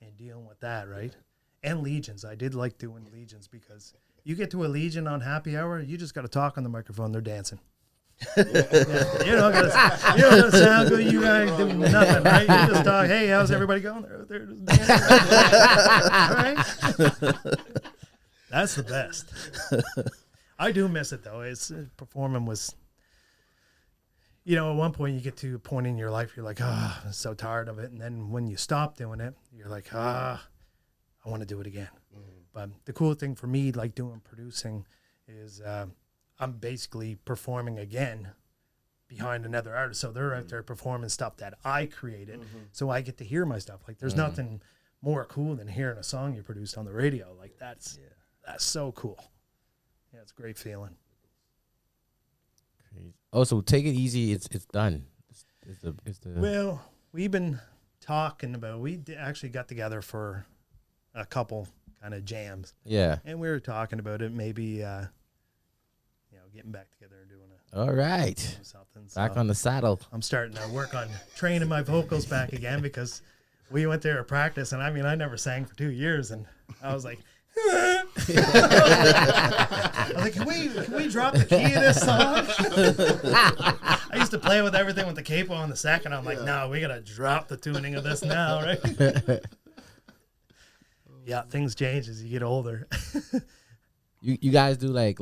and dealing with that, right? And legions. I did like doing legions because you get to a legion on happy hour, you just got to talk on the microphone. They're dancing. You don't got to sound good. You guys do nothing, right? You just talk. Hey, how's everybody going? They're just dancing. All right. That's the best. I do miss it though. Performing was. At one point you get to a point in your life, you're like, I'm so tired of it. And then when you stop doing it, you're like, I want to do it again. But the cool thing for me, like doing producing, is I'm basically performing again behind another artist. So they're out there performing stuff that I created. So I get to hear my stuff. Like there's nothing more cool than hearing a song you produced on the radio. Like that's so cool. Yeah, it's a great feeling. Oh, so Take It Easy. It's done. Well, we've been talking about. We actually got together for a couple kind of jams. Yeah, and we were talking about it. Maybe getting back together and doing it. All right, something. Back on the saddle. I'm starting to work on training my vocals back again because we went there to practice, and I never sang for 2 years, and I was like. I was like, can we drop the key of this song? I used to play with everything with the capo on the second. I'm like, no, we gotta drop the tuning of this now, right? Yeah, things change as you get older. You guys do like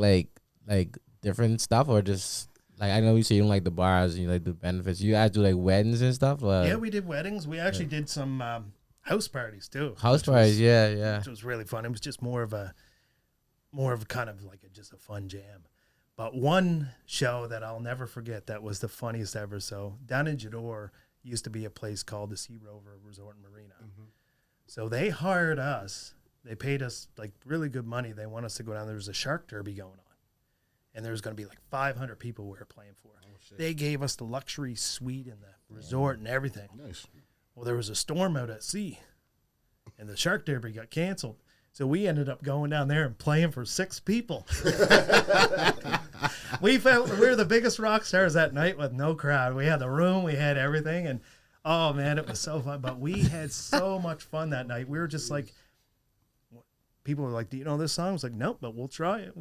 different stuff, or just like, I know you say you don't like the bars, you like the benefits. You guys do like weddings and stuff. Yeah, we did weddings. We actually did some house parties too. House parties, yeah. Which was really fun. It was just more of a kind of like just a fun jam. But one show that I'll never forget that was the funniest ever. So down in Jador used to be a place called the Sea Rover Resort and Marina. Mm-hmm. So they hired us. They paid us like really good money. They want us to go down. There was a shark derby going on. And there was going to be like 500 people we were playing for. Oh, they gave us the luxury suite and the resort and everything. Nice. Well, there was a storm out at sea, and the shark derby got canceled. So we ended up going down there and playing for 6 people. We felt we were the biggest rock stars that night with no crowd. We had the room, we had everything, and oh man, it was so fun. But we had so much fun that night. We were just like, people were like, do you know this song? I was like, nope, but we'll try it.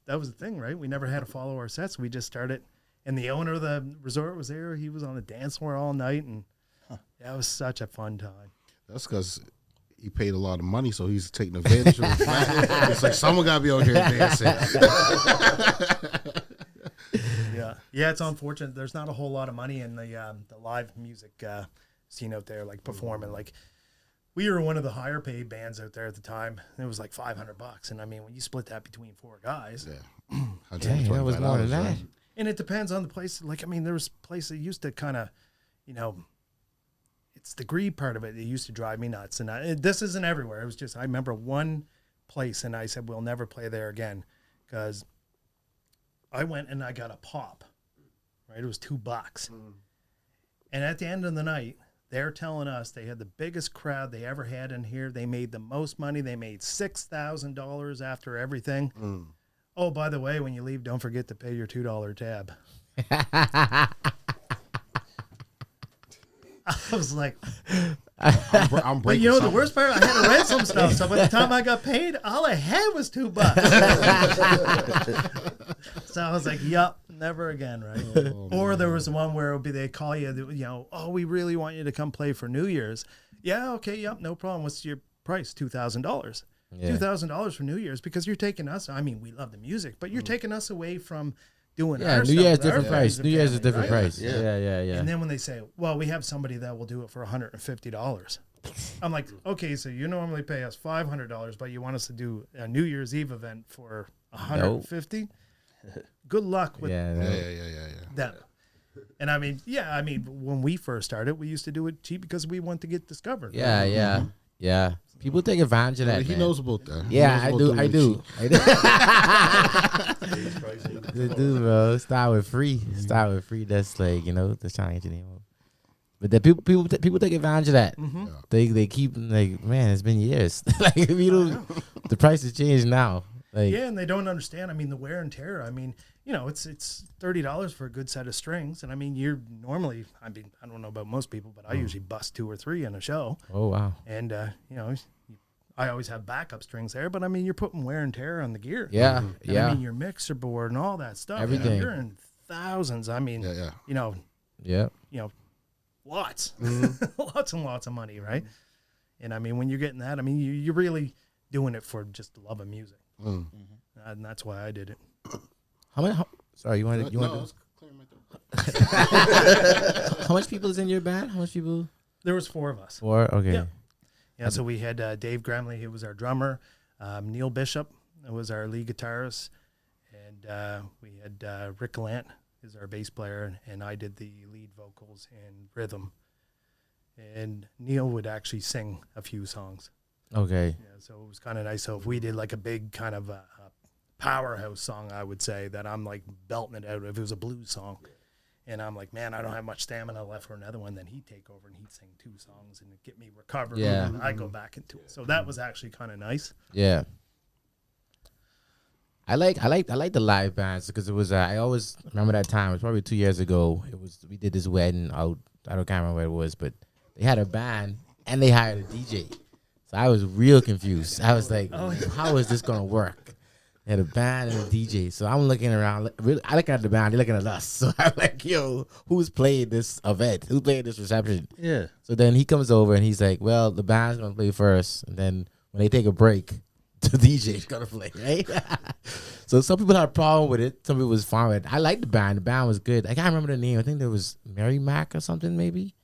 That was the thing, right? We never had to follow our sets. We just started, and the owner of the resort was there. He was on the dance floor all night, and that was such a fun time. That's because he paid a lot of money, so he's taking advantage of it. It's like, someone got to be on here dancing. Yeah, it's unfortunate. There's not a whole lot of money in the live music scene out there, like performing. Like, we were one of the higher paid bands out there at the time. It was like $500, and I mean, when you split that between 4 guys, dang, that was more than that. Right? And it depends on the place. Like, I mean, there was places that used to kind of, it's the greed part of it. It used to drive me nuts. And this isn't everywhere. It was just, I remember one place, and I said, we'll never play there again, because I went and I got a pop. Right, it was $2, and at the end of the night, they're telling us they had the biggest crowd they ever had in here. They made the most money. They made $6,000 after everything. Oh, by the way, when you leave, don't forget to pay your $2 tab. I was like, I'm but you know, the worst part, I had to rent some stuff. So by the time I got paid, all I had was $2. So I was like, yup, never again, right? Or there was one where it would be, they call you, oh, we really want you to come play for New Year's. Yeah, okay, yep, no problem. What's your price? $2,000. Yeah. $2,000 for New Year's, because you're taking us, I mean, we love the music, but you're taking us away from doing our New stuff. Year's different price. New Year's is a different right? price. Yeah. And then when they say, well, we have somebody that will do it for $150. I'm like, okay, so you normally pay us $500, but you want us to do a New Year's Eve event for $150? Nope. Good luck with that. And I mean, when we first started, we used to do it cheap because we want to get discovered. Yeah. People take advantage of that. He knows about that. Yeah, I do. They do, bro. Start with free. That's like, that's trying to get your name up. But the people take advantage of that. Mm-hmm. They keep like, man, it's been years. Like, if you don't, the price has changed now. Like, and they don't understand. I mean, the wear and tear. I mean, it's $30 for a good set of strings, and I mean, you're normally. I mean, I don't know about most people, but I usually bust 2 or 3 in a show. Oh wow! And I always have backup strings there, but I mean, you're putting wear and tear on the gear. Yeah, and I mean, your mixer board and all that stuff. Everything. You're in thousands. I mean, lots, lots and lots of money, right? And I mean, when you're getting that, I mean, you're really doing it for just the love of music. And that's why I did it. Sorry, you wanted. How much people is in your band? How much people? There was 4 of us. 4, okay. Yeah. So we had Dave Gramley, who was our drummer, Neil Bishop, who was our lead guitarist, and we had Rick Gallant, is our bass player, and I did the lead vocals and rhythm. And Neil would actually sing a few songs. Okay. Yeah, so it was kind of nice. So if we did like a big kind of powerhouse song, I would say, that I'm like belting it out. If it was a blues song, and I'm like, man, I don't have much stamina left for another one, then he'd take over and he'd sing 2 songs and get me recovered. Yeah. And I go back into it. So that was actually kind of nice. Yeah. I like the live bands, because it was I always remember that time. It was probably 2 years ago. We did this wedding out. I can't remember where it was, but they had a band and they hired a DJ. So I was real confused. I was like, how is this gonna work? They had a band and a DJ. So I'm looking around. I look at the band. They're looking at us. So I'm like, yo, who's playing this event? Who's playing this reception? Yeah. So then he comes over and he's like, well, the band's gonna play first, and then when they take a break, the DJ's gonna play, right? So some people had a problem with it. Some people was fine with it. I liked the band. The band was good. I can't remember the name. I think there was Mary Mac or something, maybe.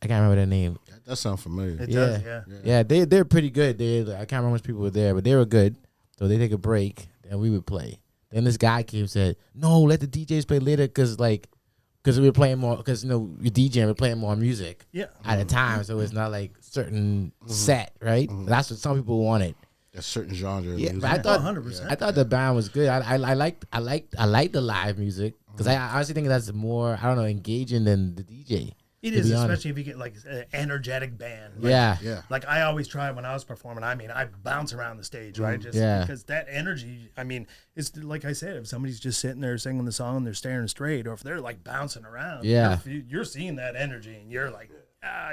I can't remember their name. That sounds familiar. It does, yeah. Yeah, they're pretty good. I can't remember how much people were there, but they were good. So they take a break and we would play. Then this guy came and said, "No, let the DJs play later, because we were playing more, because you're DJing, we're playing more music at a time, so it's not like certain set, right? That's what some people wanted. A certain genre. Of music. But I thought 100%. I thought the band was good. I liked the live music, because I honestly think that's more, I don't know, engaging than the DJ. It to is, be honest. especially if you get like an energetic band. Like, Yeah. Like I always try when I was performing. I mean, I bounce around the stage, right? Just because that energy. I mean, it's like I said, if somebody's just sitting there singing the song and they're staring straight, or if they're like bouncing around, you're seeing that energy and you're like,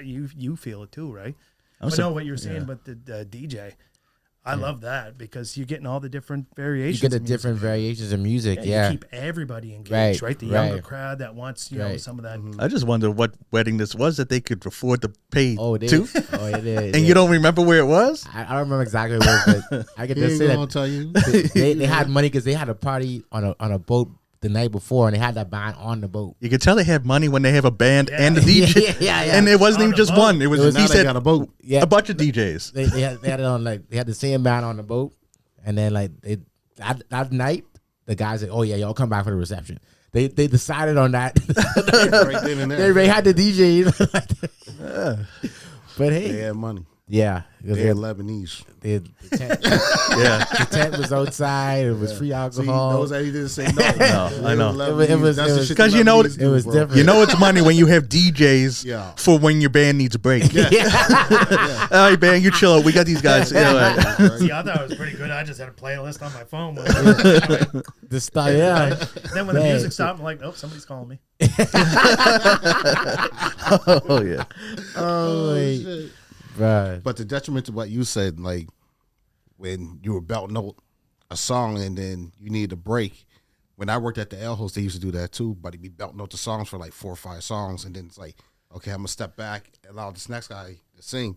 you feel it too, right? I know what you're saying, but the DJ. I love that, because you're getting all the different variations. You get the different variations of music, You keep everybody engaged, right? The younger crowd that wants, know, some of that. I just wonder what wedding this was that they could afford to pay to. And you don't remember where it was? I don't remember exactly what it was, but I could just say that tell you. they had money, because they had a party on a boat the night before, and they had that band on the boat. You can tell they have money when they have a band and a DJ. Yeah. And it wasn't On even the just boat. one. It was, he said, got a boat. Yeah. a bunch of DJs. They had it on, like, they had the same band on the boat, and then like that night the guys said, "Oh yeah, y'all come back for the reception." They decided on that. Right then and there. They had the DJ. But hey, They had money. yeah, They had Lebanese. the tent was outside. It was free So he alcohol. knows that he didn't say no. I know. It was because you know it was different. You know it's money when you have DJs Yeah. for when your band needs a break. Yeah. All right, band, you chill out. We got these guys. See, I thought it was pretty good. I just had a playlist on my phone. The style, yeah. Then when the music stopped, I'm like, oh, somebody's calling me. Oh yeah. Oh, wait. Shit. Right. But the detriment to what you said, like when you were belting out a song and then you need a break. When I worked at the L Host, they used to do that too. But he'd be belting out the songs for like 4 or 5 songs, and then it's like, okay, I'm gonna step back and allow this next guy to sing.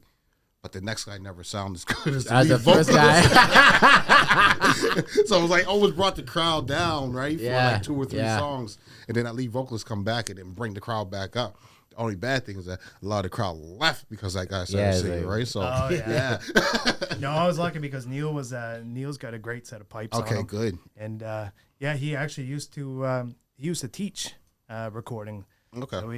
But the next guy never sounded as good as As lead the first vocalist. guy. So it was like always brought the crowd down, right? For Yeah, like 2 or 3 yeah. songs. And then that lead vocalist come back and then bring the crowd back up. The only bad thing is that a lot of the crowd left because that guy started singing, like- right? So yeah. No, I was lucky because Neil's got a great set of pipes on okay, him. good. And he actually used to teach recording. Okay. So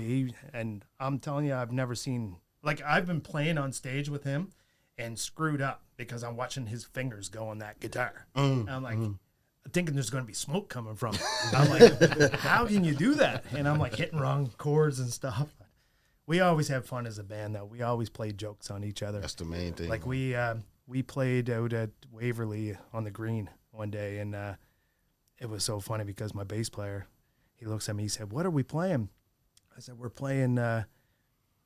and I'm telling you, I've never seen, like, I've been playing on stage with him and screwed up because I'm watching his fingers go on that guitar. And I'm like, thinking there's going to be smoke coming from it. I'm like, how can you do that? And I'm like hitting wrong chords and stuff. We always have fun as a band, though. We always play jokes on each other. That's the main thing. Like we played out at Waverly on the green one day, and it was so funny because my bass player, he looks at me, he said, "What are we playing?" I said, "We're playing." Did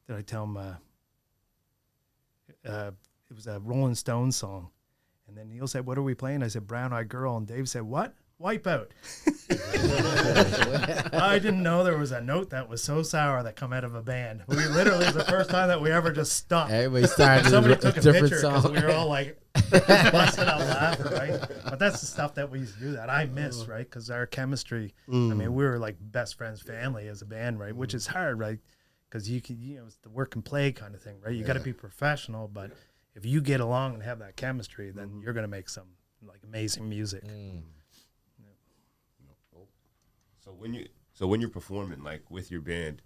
I tell him? It was a Rolling Stones song, and then Neil said, "What are we playing?" I said, "Brown Eyed Girl," and Dave said, "What?" Wipeout. I didn't know there was a note that was so sour that come out of a band. We literally, it was the first time that we ever just stopped. Everybody started Somebody a took a different picture song. because we were all like busting out laughing, right? But that's the stuff that we used to do that I miss, right? Because our chemistry, I mean, we were like best friends, family as a band, right? Which is hard, right? Because it's the work and play kind of thing, right? You got to be professional, but if you get along and have that chemistry, then you're gonna make some like amazing music. So when you're performing like with your band,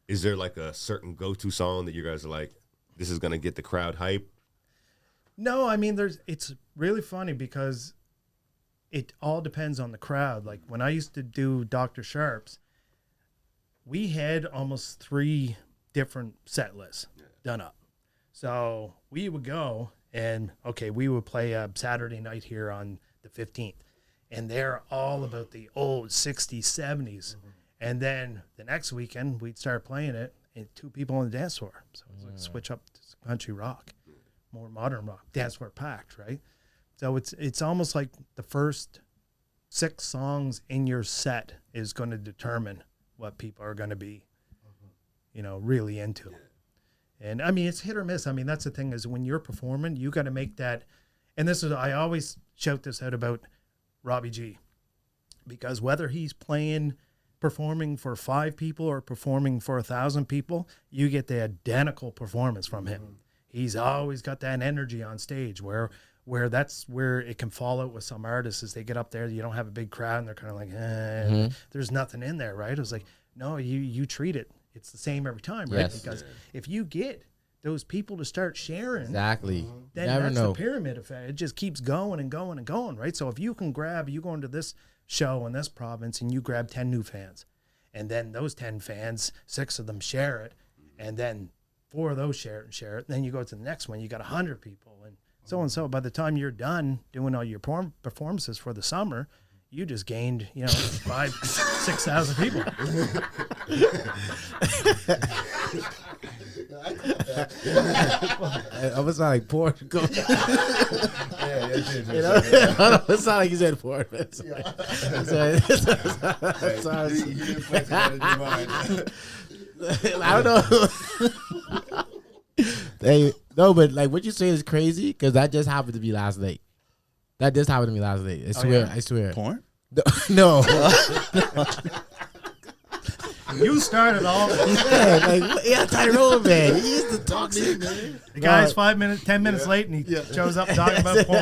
is there like a certain go-to song that you guys are like, this is gonna get the crowd hype? No, I mean, it's really funny because it all depends on the crowd. Like when I used to do Dr. Sharp's, we had almost 3 different set lists done up. So we would go and, okay, we would play a Saturday night here on the 15th. And they're all about the old 60s, 70s. And then the next weekend, we'd start playing it and 2 people on the dance floor. So it was like switch up to country rock. more modern rock, dance floor packed, right? So it's almost like the first 6 songs in your set is going to determine what people are going to be, really into. And I mean, it's hit or miss. I mean, that's the thing is when you're performing, you got to make that. And this is, I always shout this out about Robbie G, because whether he's performing for 5 people or performing for 1,000 people, you get the identical performance from him. He's always got that energy on stage where that's where it can fall out with some artists is they get up there, you don't have a big crowd and they're kind of like, there's nothing in there, right? It was like, no, you treat it. It's the same every time, right? Yes. Because if you get those people to start sharing, Exactly. then Never that's know. the pyramid effect. It just keeps going and going and going, right? So if you can you go into this show in this province and you grab 10 new fans, and then those 10 fans, 6 of them share it, and then 4 of those share it, then you go to the next one, you got 100 people, and so and so. By the time you're done doing all your performances for the summer, you just gained, 5,000-6,000 people. I almost sound like porn. It sounded like you said porn. I don't know. No, but like what you say is crazy because that just happened to me last night. I swear. I swear. Porn? No. You started all this. Tyrone, man. He used to talk shit, man. The guy's 10 minutes late, and he shows up talking about porn.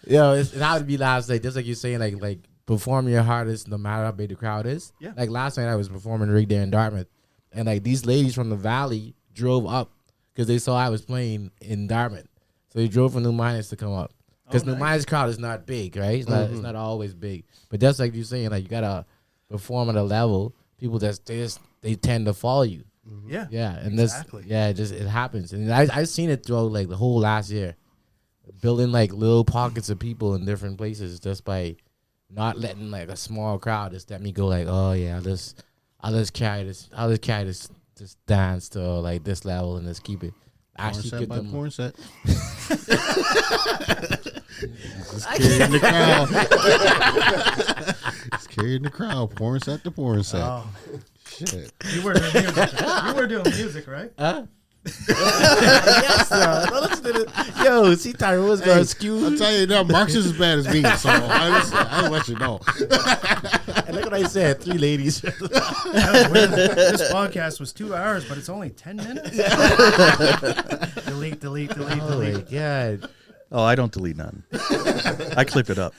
It happened to be last night. Just like you're saying, like perform your hardest no matter how big the crowd is. Yeah. Like last night I was performing Rig there in Dartmouth, and like these ladies from the valley drove up because they saw I was playing in Dartmouth. So they drove from New Minas to come up. Because New Minas crowd is not big, right? It's not always big. But that's like you're saying, like you gotta perform at a level, people they tend to follow you. Yeah. Yeah. And exactly. it happens. And I've seen it throughout like the whole last year. Building like little pockets of people in different places just by not letting like a small crowd just let me go like, oh yeah, I'll just carry this dance to like this level and just keep it. Porn set by porn set. Just carrying the crowd. Just carrying the crowd. Porn set to porn set. Oh, shit. You were doing music, right? Huh? Yes, yo, see Tyrone's gonna skew. I'll tell you now, Mark's just as bad as me, so I'll let you know. And look what I said, 3 ladies. This podcast was 2 hours, but it's only 10 minutes. delete. Oh my god. Oh, I don't delete none. I clip it up.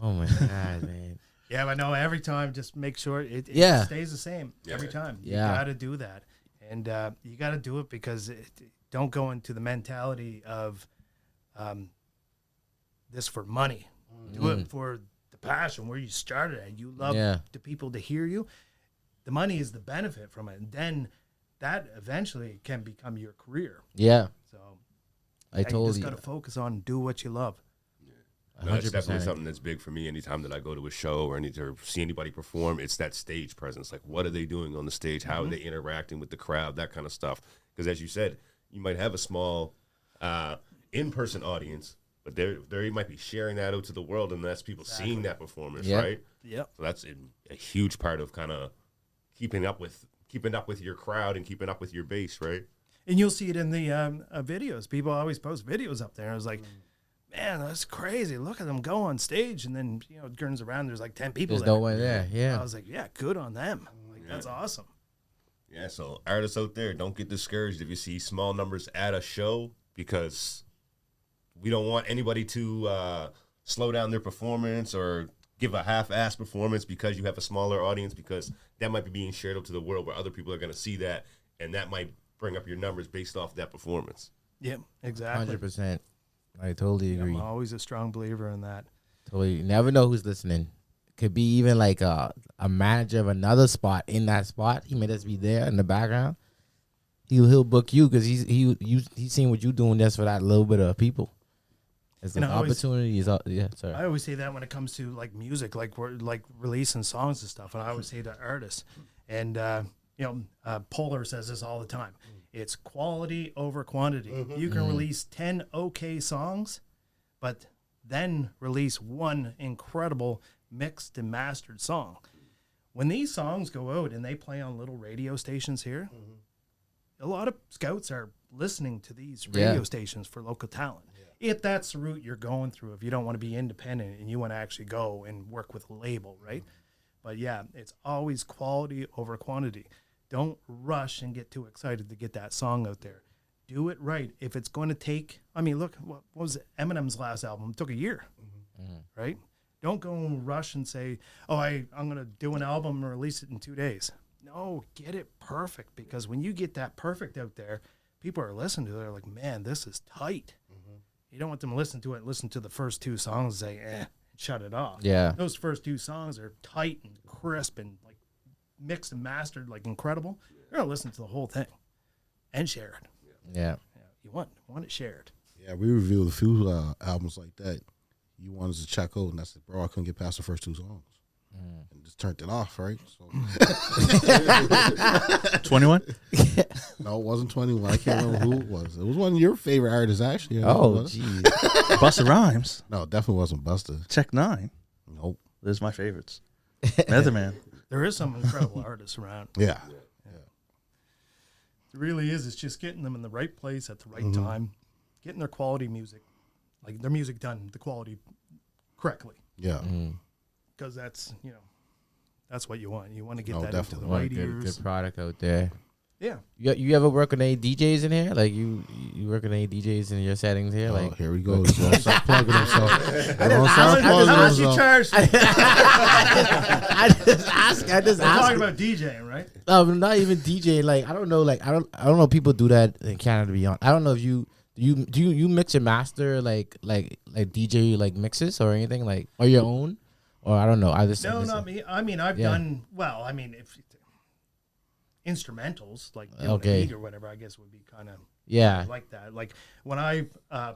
Oh my god, man. Yeah, but no, every time, just make sure it Yeah. stays the same every time. You Yeah. got to do that. And you got to do it because don't go into the mentality of this for money. Do it for the passion where you started at. You love the people to hear you. The money is the benefit from it. And then that eventually can become your career. Yeah. So I you told just you. got to focus on do what you love. No, that's 100%. definitely something that's big for me. Anytime that I go to a show or need to see anybody perform, it's that stage presence. Like, what are they doing on the stage? How are they interacting with the crowd? That kind of stuff. Because as you said, you might have a small in-person audience, but they might be sharing that out to the world, and that's people seeing that performance, right? Yep. So that's a huge part of kind of keeping up with your crowd and keeping up with your base, right? And you'll see it in the videos. People always post videos up there. I was like, man, that's crazy. Look at them go on stage. And then, it turns around, there's like 10 people There's there. no one there. Yeah. I was like, yeah, good on them. Like, that's awesome. Yeah, so artists out there, don't get discouraged if you see small numbers at a show, because we don't want anybody to slow down their performance or give a half-assed performance because you have a smaller audience, because that might be being shared out to the world where other people are going to see that, and that might bring up your numbers based off that performance. Yeah, exactly. 100%. I totally agree. I'm always a strong believer in that. Totally. You never know who's listening. Could be even like a manager of another spot in that spot. He may just be there in the background. He'll book you because he's seen what you're doing just for that little bit of people. It's an opportunity. Sorry. I always say that when it comes to like music, like we're like releasing songs and stuff. And I always say to artists, and Polar says this all the time. It's quality over quantity. You can release 10 okay songs, but then release one incredible mixed and mastered song. When these songs go out and they play on little radio stations here, a lot of scouts are listening to these radio stations for local talent. If that's the route you're going through, if you don't want to be independent and you want to actually go and work with a label, right? But yeah, it's always quality over quantity. Don't rush and get too excited to get that song out there. Do it right. If it's going to take, I mean, look, what was it? Eminem's last album? It took a year, right? Don't go and rush and say, oh, I'm going to do an album and release it in 2 days. No, get it perfect, because when you get that perfect out there, people are listening to it. They're like, man, this is tight. You don't want them to listen to it, listen to the first 2 songs and say, shut it off. Yeah. Those first 2 songs are tight and crisp and like mixed and mastered, like incredible. You're going to listen to the whole thing and share it. Yeah. You want it shared. Yeah, we reviewed a few albums like that. You wanted to check out, and I said, bro, I couldn't get past the first 2 songs. And just turned it off, right? So 21? no, it wasn't 21. I can't remember who it was. It was one of your favorite artists, actually. Oh, geez. Busta Rhymes. No, it definitely wasn't Busta. Check 9. Nope. Those are my favorites. Method Man. There is some incredible artists around. Yeah. It really is. It's just getting them in the right place at the right time, getting their quality music, like their music done, the quality correctly. Yeah. Because that's, that's what you want. You want to get No, that into the definitely. right Good ears. product out there. Yeah. You ever work with any DJs in here? Like you work with any DJs in your settings here? Oh, Like here we go. He's gonna start plugging himself. How much you charge? I just ask. We're talking about DJing, right? Not even DJ. Like I don't know. Like I don't know. If people do that in Canada. To be honest, I don't know if you mix and master like DJ like mixes or anything like or your own, or I don't know. No, not me. I mean, I've done well. I mean, if instrumentals like doing a beat or whatever, I guess would be kind of like that. Like when I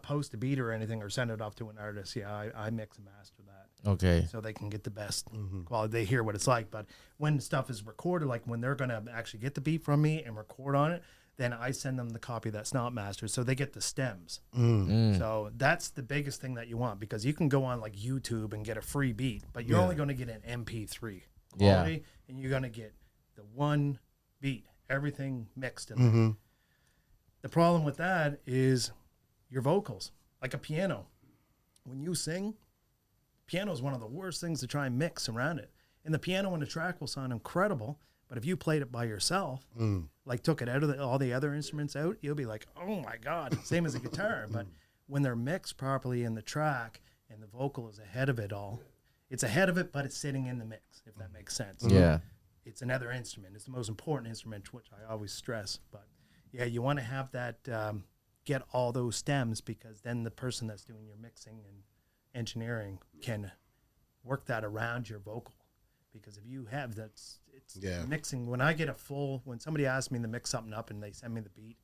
post a beat or anything or send it off to an artist, I mix and master that. Okay. So they can get the best quality. They hear what it's like. But when stuff is recorded, like when they're going to actually get the beat from me and record on it, then I send them the copy that's not mastered. So they get the stems. So that's the biggest thing that you want, because you can go on like YouTube and get a free beat, but you're only going to get an MP3 quality, and you're going to get the one beat, everything mixed in there. The problem with that is your vocals, like a piano. When you sing, piano is one of the worst things to try and mix around it. And the piano and the track will sound incredible, but if you played it by yourself, like took it out of all the other instruments out, you'll be like, oh my God, same as a guitar. But when they're mixed properly in the track and the vocal is ahead of it all, it's ahead of it, but it's sitting in the mix, if that makes sense. Yeah. It's another instrument. It's the most important instrument, which I always stress. But yeah, you want to have that, get all those stems, because then the person that's doing your mixing and engineering can work that around your vocal. Because if you have that, it's mixing. When I get when somebody asks me to mix something up and they send me the beat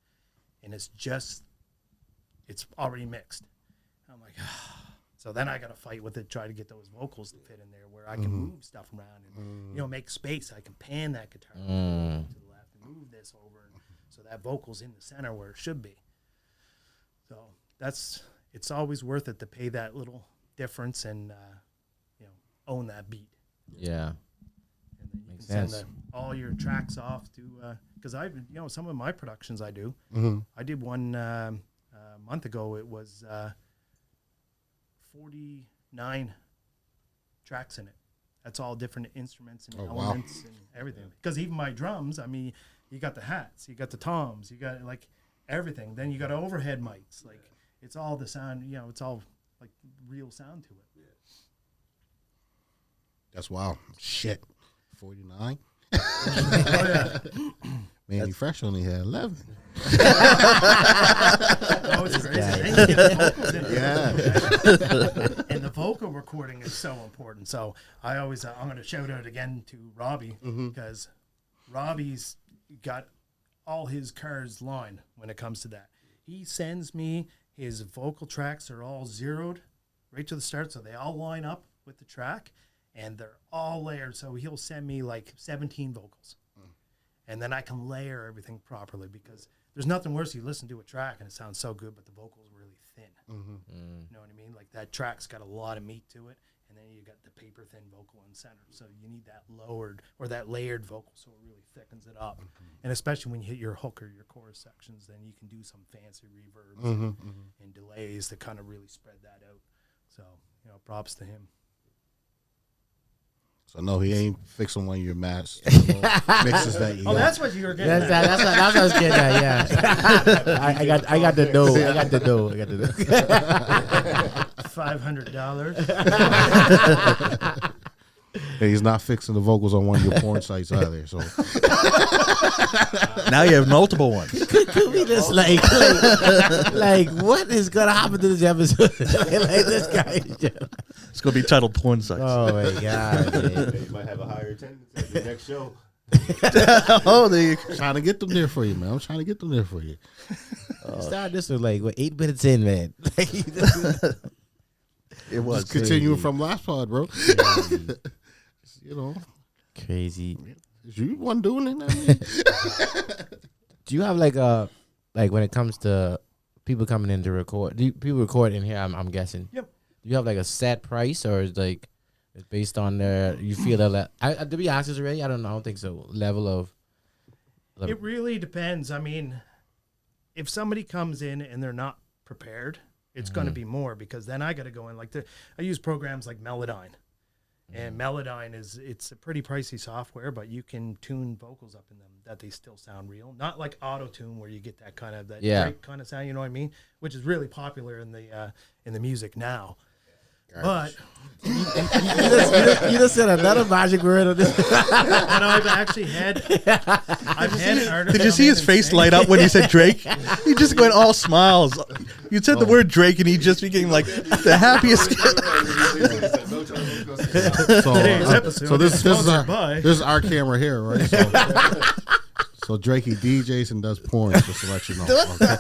and it's already mixed, I'm like, so then I got to fight with it, try to get those vocals to fit in there where I can move stuff around and, make space. I can pan that guitar to the left and move this over. So that vocal's in the center where it should be. So it's always worth it to pay that little difference and, own that beat. Yeah. And then you Makes can sense. send all your tracks off to, because some of my productions I do. I did one a month ago. It was 49 tracks in it. That's all different instruments and elements and everything. Because even my drums, I mean, you got the hats, you got the toms, you got like everything. Then you got overhead mics. Like it's all the sound, it's all like real sound to it. That's wild. Shit. 49? Oh, yeah. Manny Fresh only had 11. Oh, it's crazy. And you get the vocals in it. And the vocal recording is so important. So I always, I'm going to shout out again to Robbie, because Robbie's got all his cards lined when it comes to that. He sends me his vocal tracks are all zeroed right to the start, so they all line up with the track. And they're all layered, so he'll send me like 17 vocals. And then I can layer everything properly, because there's nothing worse. You listen to a track and it sounds so good, but the vocals really thin. You know what I mean? Like that track's got a lot of meat to it, and then you got the paper thin vocal in center. So you need that lowered or that layered vocal, so it really thickens it up. And especially when you hit your hook or your chorus sections, then you can do some fancy reverbs and delays to kind of really spread that out. So props to him. So no, he ain't fixing one of your mixes that you got. That's what you were getting at. That's what I was getting at. Yeah, I got the dough. I got the dough. $500. Hey, he's not fixing the vocals on one of your porn sites either. So Now you have multiple ones. Could be just like what is gonna happen to this episode? Like this guy. It's gonna be titled Porn Sites. Oh my god! Man. You might have a higher attendance at the next show. Oh, there you go. trying to get them there for you, man. I'm trying to get them there for you. Start this with 8 minutes in, man. It was Just continuing from last pod, bro. Crazy. You one doing it. I mean. Do you have like when it comes to people coming in to record? Do people record in here? I'm guessing. Yep. Do you have like a set price, or is it's based on you feel that? To be honest, already, I don't know. I don't think so. Level of. It really depends. I mean, if somebody comes in and they're not prepared, it's going to be more, because then I got to go in. I use programs like Melodyne. And Melodyne it's a pretty pricey software, but you can tune vocals up in them that they still sound real. Not like auto tune where you get that kind of break kind of sound, you know what I mean? Which is really popular in the music now. But you just said another magic word on this. and I've had artists. Did you see his face light up when he said Drake? He just went all smiles. You said the word Drake, and he just became like the happiest. So this is our camera here, right? So Drake, he DJs and does porn, just to let you know. Okay?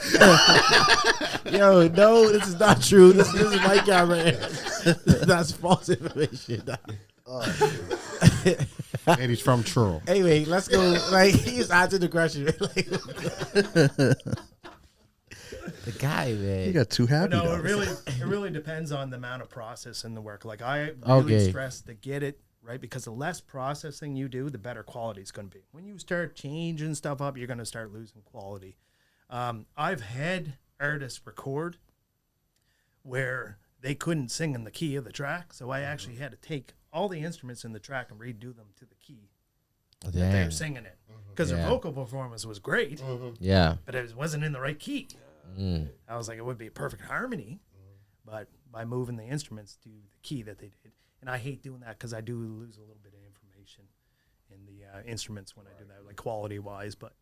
Yo, no, this is not true. This is my camera. That's false information. And he's from Truro. Anyway, let's go. Like, he's answering the question. The guy, man. You got too happy. No, though. it really depends on the amount of process in the work. Like I really stress to get it right, because the less processing you do, the better quality it's going to be. When you start changing stuff up, you're going to start losing quality. I've had artists record where they couldn't sing in the key of the track, so I actually had to take all the instruments in the track and redo them to the key that they were singing in, because their vocal performance was great, but it wasn't in the right key. I was like, it would be a perfect harmony, but by moving the instruments to the key that they did. And I hate doing that because I do lose a little bit of information in the instruments when I do that, like quality-wise. But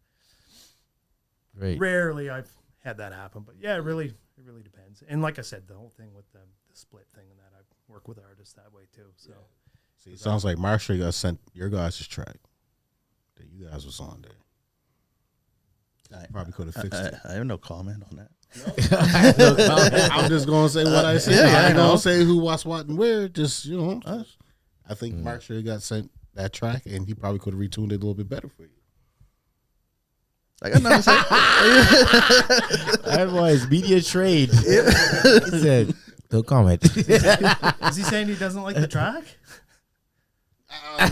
rarely I've had that happen. But yeah, it really depends. And like I said, the whole thing with the split thing and that, I work with artists that way too. So, see, it sounds like Marshall got sent your guys' track that you guys was on there. Probably could have fixed it. I have no comment on that. I'm just gonna say what I said. I ain't gonna say who, what's, what, and where. Just I think Mark sure got sent that track, and he probably could have retuned it a little bit better for you. I got nothing to say. That boy's media trade. He said, "No comment." is he saying he doesn't like the track? I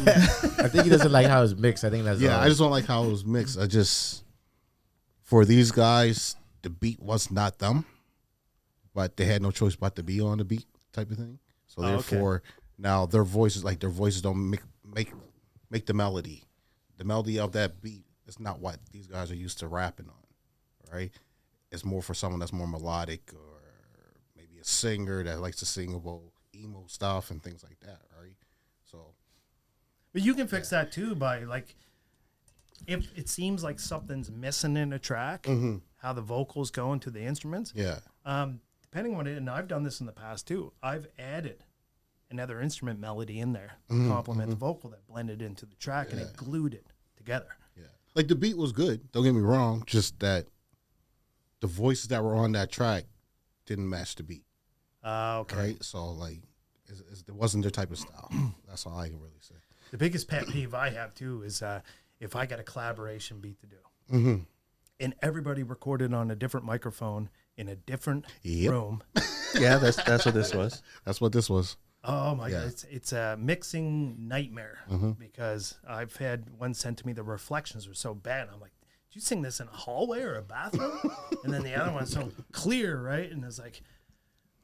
think he doesn't like how it's mixed. I think that's I just don't like how it was mixed. I just, for these guys, the beat was not them, but they had no choice but to be on the beat type of thing. So therefore, now their voices don't make the melody. The melody of that beat is not what these guys are used to rapping on, right? It's more for someone that's more melodic, or maybe a singer that likes to sing about emo stuff and things like that, right? So, but you can fix that too by like, if it seems like something's missing in a track, how the vocals go into the instruments. Yeah. Depending on it, and I've done this in the past too, I've added another instrument melody in there to complement the vocal that blended into the track, and it glued it together. Yeah. Like the beat was good, don't get me wrong, just that the voices that were on that track didn't match the beat. Okay. Right? So like it wasn't their type of style. That's all I can really say. The biggest pet peeve I have too is if I got a collaboration beat to do, and everybody recorded on a different microphone in a different Yep. room. Yeah, that's what this was. That's what this was. Oh my Yeah. God, it's a mixing nightmare because I've had one sent to me. The reflections were so bad. I'm like, did you sing this in a hallway or a bathroom? And then the other one's so clear, right? And it's like,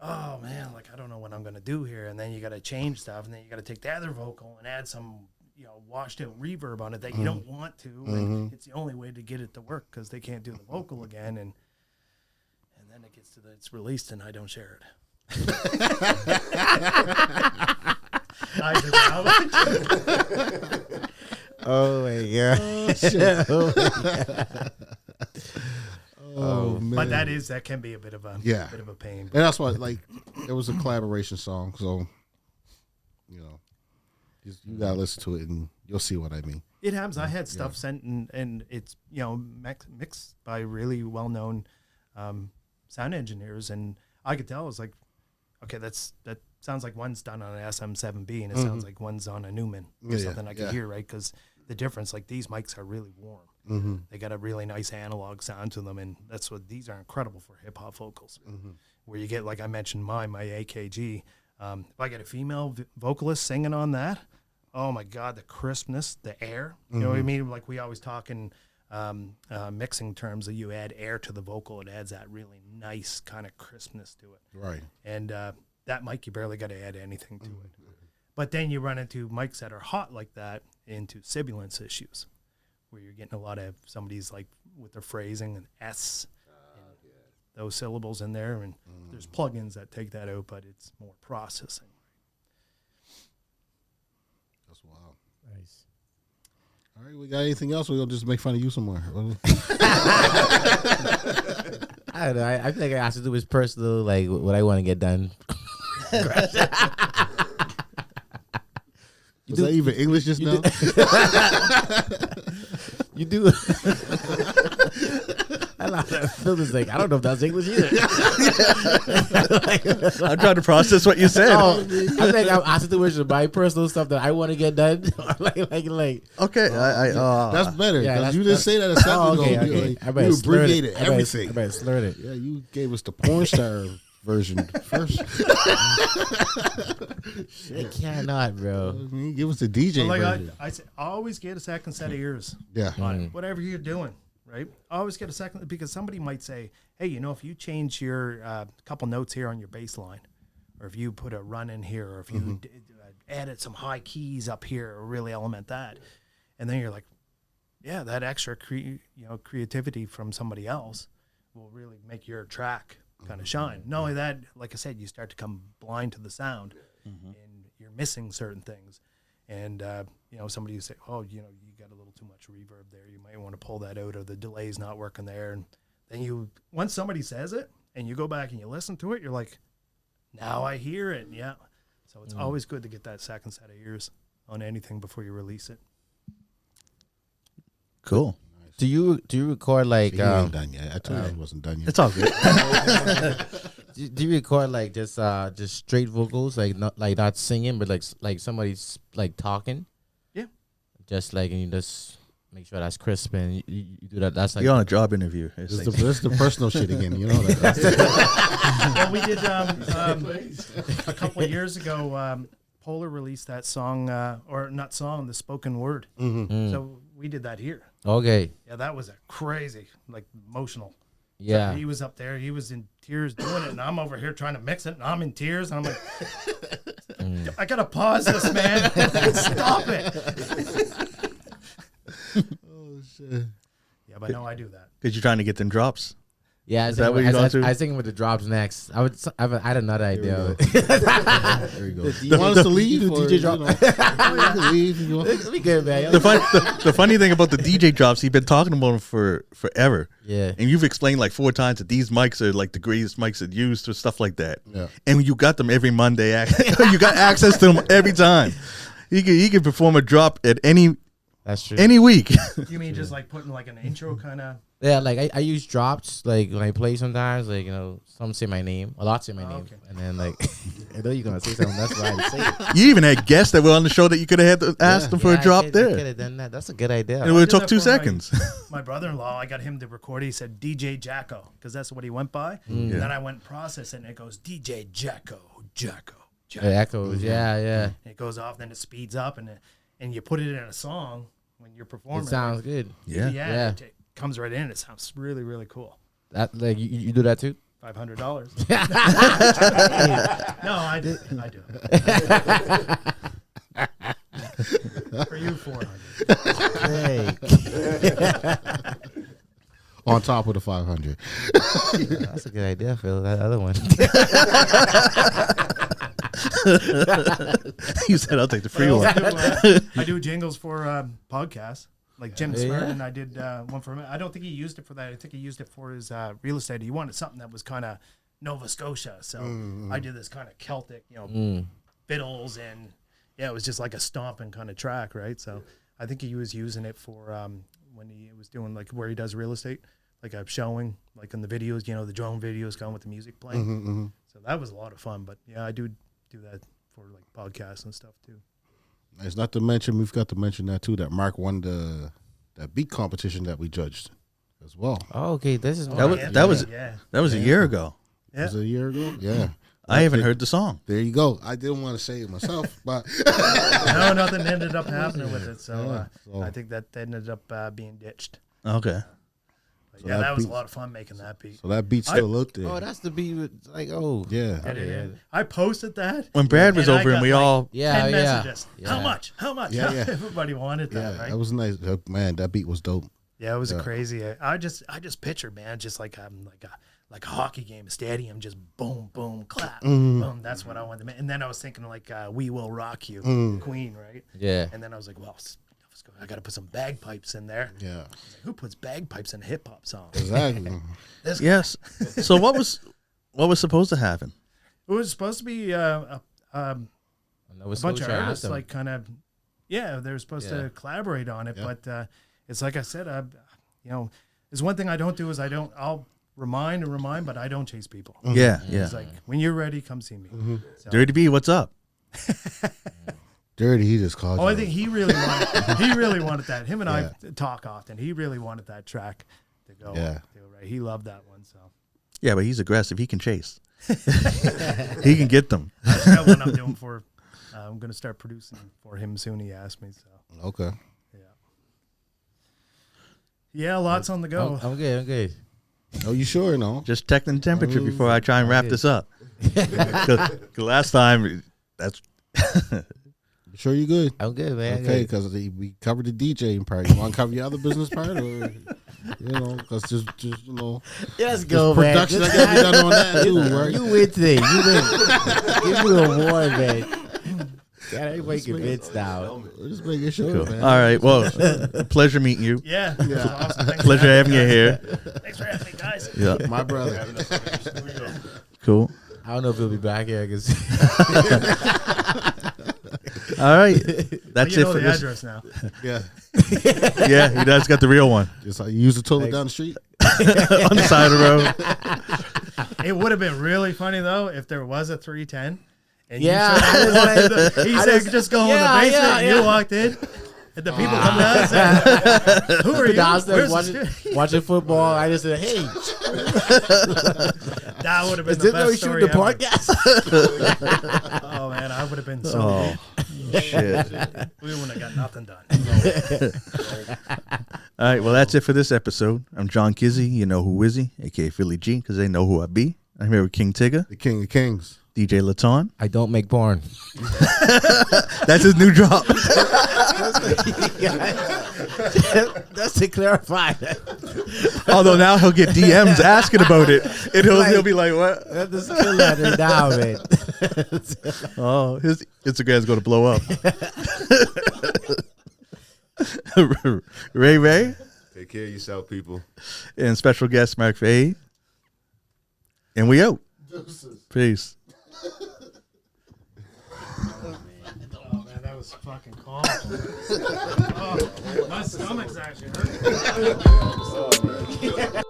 oh man, like I don't know what I'm gonna do here. And then you got to change stuff, and then you got to take the other vocal and add some, washed out reverb on it that you don't want to. And it's the only way to get it to work because they can't do the vocal again. And then it gets to it's released, and I don't share it. Oh my god. Oh man. But that can be a bit of a pain. And that's why, like, it was a collaboration song, so you gotta listen to it and you'll see what I mean. It happens. I had stuff sent and it's mixed by really well known sound engineers, and I could tell. I was like, okay, that sounds like one's done on an SM7B, and it sounds like one's on a Newman or something. I could hear, right? Because the difference, like these mics are really warm. They got a really nice analog sound to them, and that's what these are incredible for hip hop vocals. Where you get, like I mentioned, my AKG. If I get a female vocalist singing on that, oh my God, the crispness, the air. You know what I mean? Like we always talk in mixing terms that you add air to the vocal, it adds that really nice kind of crispness to it. Right. And that mic, you barely got to add anything to it. But then you run into mics that are hot like that into sibilance issues, where you're getting a lot of somebody's like with their phrasing and S, and those syllables in there. And there's plugins that take that out, but it's more processing. That's wild. Nice. All right, we got anything else? We'll just make fun of you some more. I don't know. I feel like I have to do with personal, like what I want to get done. Was that even English just now? You do. I like, I don't know if that's English either. I'm trying to process what you said. I think I'm asking the question of my personal stuff that I want to get done. like. Okay, That's better. Yeah, 'cause you didn't say that a second ago. Okay. You abbreviated everything. I better slur it. Yeah, you gave us the porn star version first. I cannot, bro. Give us the DJ Well, like version. I say, always get a second set of ears. Yeah. Mm. Whatever you're doing, right? Always get a second, because somebody might say, hey, if you change your couple notes here on your bass line, or if you put a run in here, or if you added some high keys up here, or really element that, and then you're like, yeah, that extra creativity from somebody else will really make your track kind of shine. Not only that, like I said, you start to come blind to the sound, and you're missing certain things. And somebody will say, oh, you got a little too much reverb there. You might want to pull that out, or the delay's not working there. And then once somebody says it, and you go back and you listen to it, you're like, now I hear it. Yeah. So it's always good to get that second set of ears on anything before you release it. cool. Do you record like He ain't done yet. I told you he wasn't done yet. It's all good. do you record like just straight vocals, like not singing, but like somebody's like talking? Yeah. Just like, and you just make sure that's crisp, and you do that. That's like You're on a job interview. It's This like- is the personal shit again. You know that. Well, we did a couple of years ago. Polar released that song, or not song, the spoken word. So we did that here. okay. Yeah, that was a crazy, like emotional. Yeah. So he was up there, he was in tears doing it, and I'm over here trying to mix it, and I'm in tears, and I'm like, I gotta pause this, man. Stop it. Oh shit. Yeah, but no, I do that. Because you're trying to get them drops. Yeah, Is that what you're going to? I was thinking with the drops next. I had another idea. There you go. You want us to leave? The DJ drop. You can leave if you want. We good, man. The funny thing about the DJ drops, you've been talking about them for forever. Yeah. And you've explained like 4 times that these mics are like the greatest mics that used for stuff like that. Yeah. And you got them every Monday. You got access to them every time. He can perform a drop at any That's true. week. You mean just like putting like an intro kind of Yeah, like I use drops like when I play sometimes. Like some say my name, a lot say my name, okay. and then like I know you're gonna say something. That's why I say it. You even had guests that were on the show that you could have asked them for a drop I there. could have done that. That's a good idea. It would have did took that 2 for my- seconds. My brother-in-law, I got him to record. He said DJ Jacko because that's what he went by. And then I went and processed it, and it goes DJ Jacko. It echoes. Yeah. And it goes off, then it speeds up, and you put it in a song when you're performing. It sounds good. Yeah. It comes right in. It sounds really, really cool. That like you do that too. $500. No, I do. For you, 400. Hey, On top of the 500. that's a good idea, Phil. That other one. You said I'll take the free I, one. also do, I do jingles for podcasts. Like Jim Yeah. Smurden, I did one for him. I don't think he used it for that. I think he used it for his real estate. He wanted something that was kind of Nova Scotia. So I did this kind of Celtic, fiddles, and it was just like a stomping kind of track, right? So I think he was using it for when he was doing like where he does real estate, like I'm showing, like in the videos, the drone videos going with the music playing. So that was a lot of fun. But yeah, I do that for like podcasts and stuff too. It's not to mention, we've got to mention that too, that Mark won that beat competition that we judged as well. Oh, okay, this is That was yeah. That was a year ago. Yeah. Was it a year ago? Yeah. I haven't heard the song. There you go. I didn't want to say it myself, but No, nothing ended up happening with it. So, so- I think that ended up being ditched. Okay. But So yeah, that that was a beat- lot of fun making that beat. so that beat's still out there. Oh, that's the beat. With, like, oh, Yeah. Get it in. I posted that. When Brad was and I over and got we like all 10 messages. Yeah. How much? How much? Yeah, yeah. Everybody wanted Yeah, that, right? that was nice. Man, that beat was dope. Yeah, it was Yeah. crazy. I just pictured, man, just like a hockey game, a stadium, just boom, boom, clap, boom. That's what I wanted to make. And then I was thinking like "We Will Rock You," Queen, right? yeah. And then I was like, well, I got to put some bagpipes in there. Yeah. I was like, who puts bagpipes in a hip hop song? Exactly. This guy. Yes. So what was supposed to happen? It was supposed to be a Nova bunch of Scotia artists, anthem. like kind of, they were supposed Yeah. to collaborate on it. Yeah. But it's like I said, there's one thing I don't do is I'll remind, but I don't chase people. Yeah, yeah. It's like, when you're ready, come see me. So, Dirty B, what's up? Dirty, he just called you. I think he really wanted that. Him and I talk often. He really wanted that track to go. Yeah. Right. He loved that one. So Yeah, but he's aggressive. He can chase. He can get them. that's got one I'm doing for. I'm gonna start producing for him soon. He asked me. So Okay. yeah, lots on the go. I'm good. Oh, you sure? No. Just checking the temperature before I try and wrap this up. 'Cause last time, that's You sure you good? I'm good, man. Okay, because we covered the DJing part. You want to cover your other business part, or because just Let's go, man. production I got to be done on that too, right? You win today. You win. Give you an award, man. Got everybody convinced now. We're just making sure, man. all right. Well, pleasure meeting you. Yeah, it was awesome. Thanks Pleasure having you here. Thanks for having me, guys. Yeah, My brother. cool. I don't know if he'll be back here because All right, that's You it know for the this. address now. Yeah. Yeah, he does got the real one Just like you use the toilet down the street. on the side of the road. It would have been really funny though if there was a 310. And Yeah, you said, he I said just- just go in the yeah, basement. yeah, And yeah. you walked in, and the people come down and said, "Who are you? downstairs Where's the watching football. I just said, "Hey, That would have been is the this how we best shoot story the ever. podcast?" Oh man, I would have been so. Oh shit! We wouldn't have got nothing done. All right, well that's it for this episode. I'm John Kizzy. You know who Wizzy, aka Philly G, because they know who I be. I'm here with King Tigger, The King of Kings. DJ Laton. I don't make porn. That's his new drop. That's to clarify. Although now he'll get DMs asking about it, and he'll be like, "What? That's the skill letter down, man. Oh, his Instagram's going to blow up." Ray Take care of yourself, people. and special guest Mark Fahie, and we out. Peace. Oh man, that was fucking calm. Oh, stomach's actually hurting.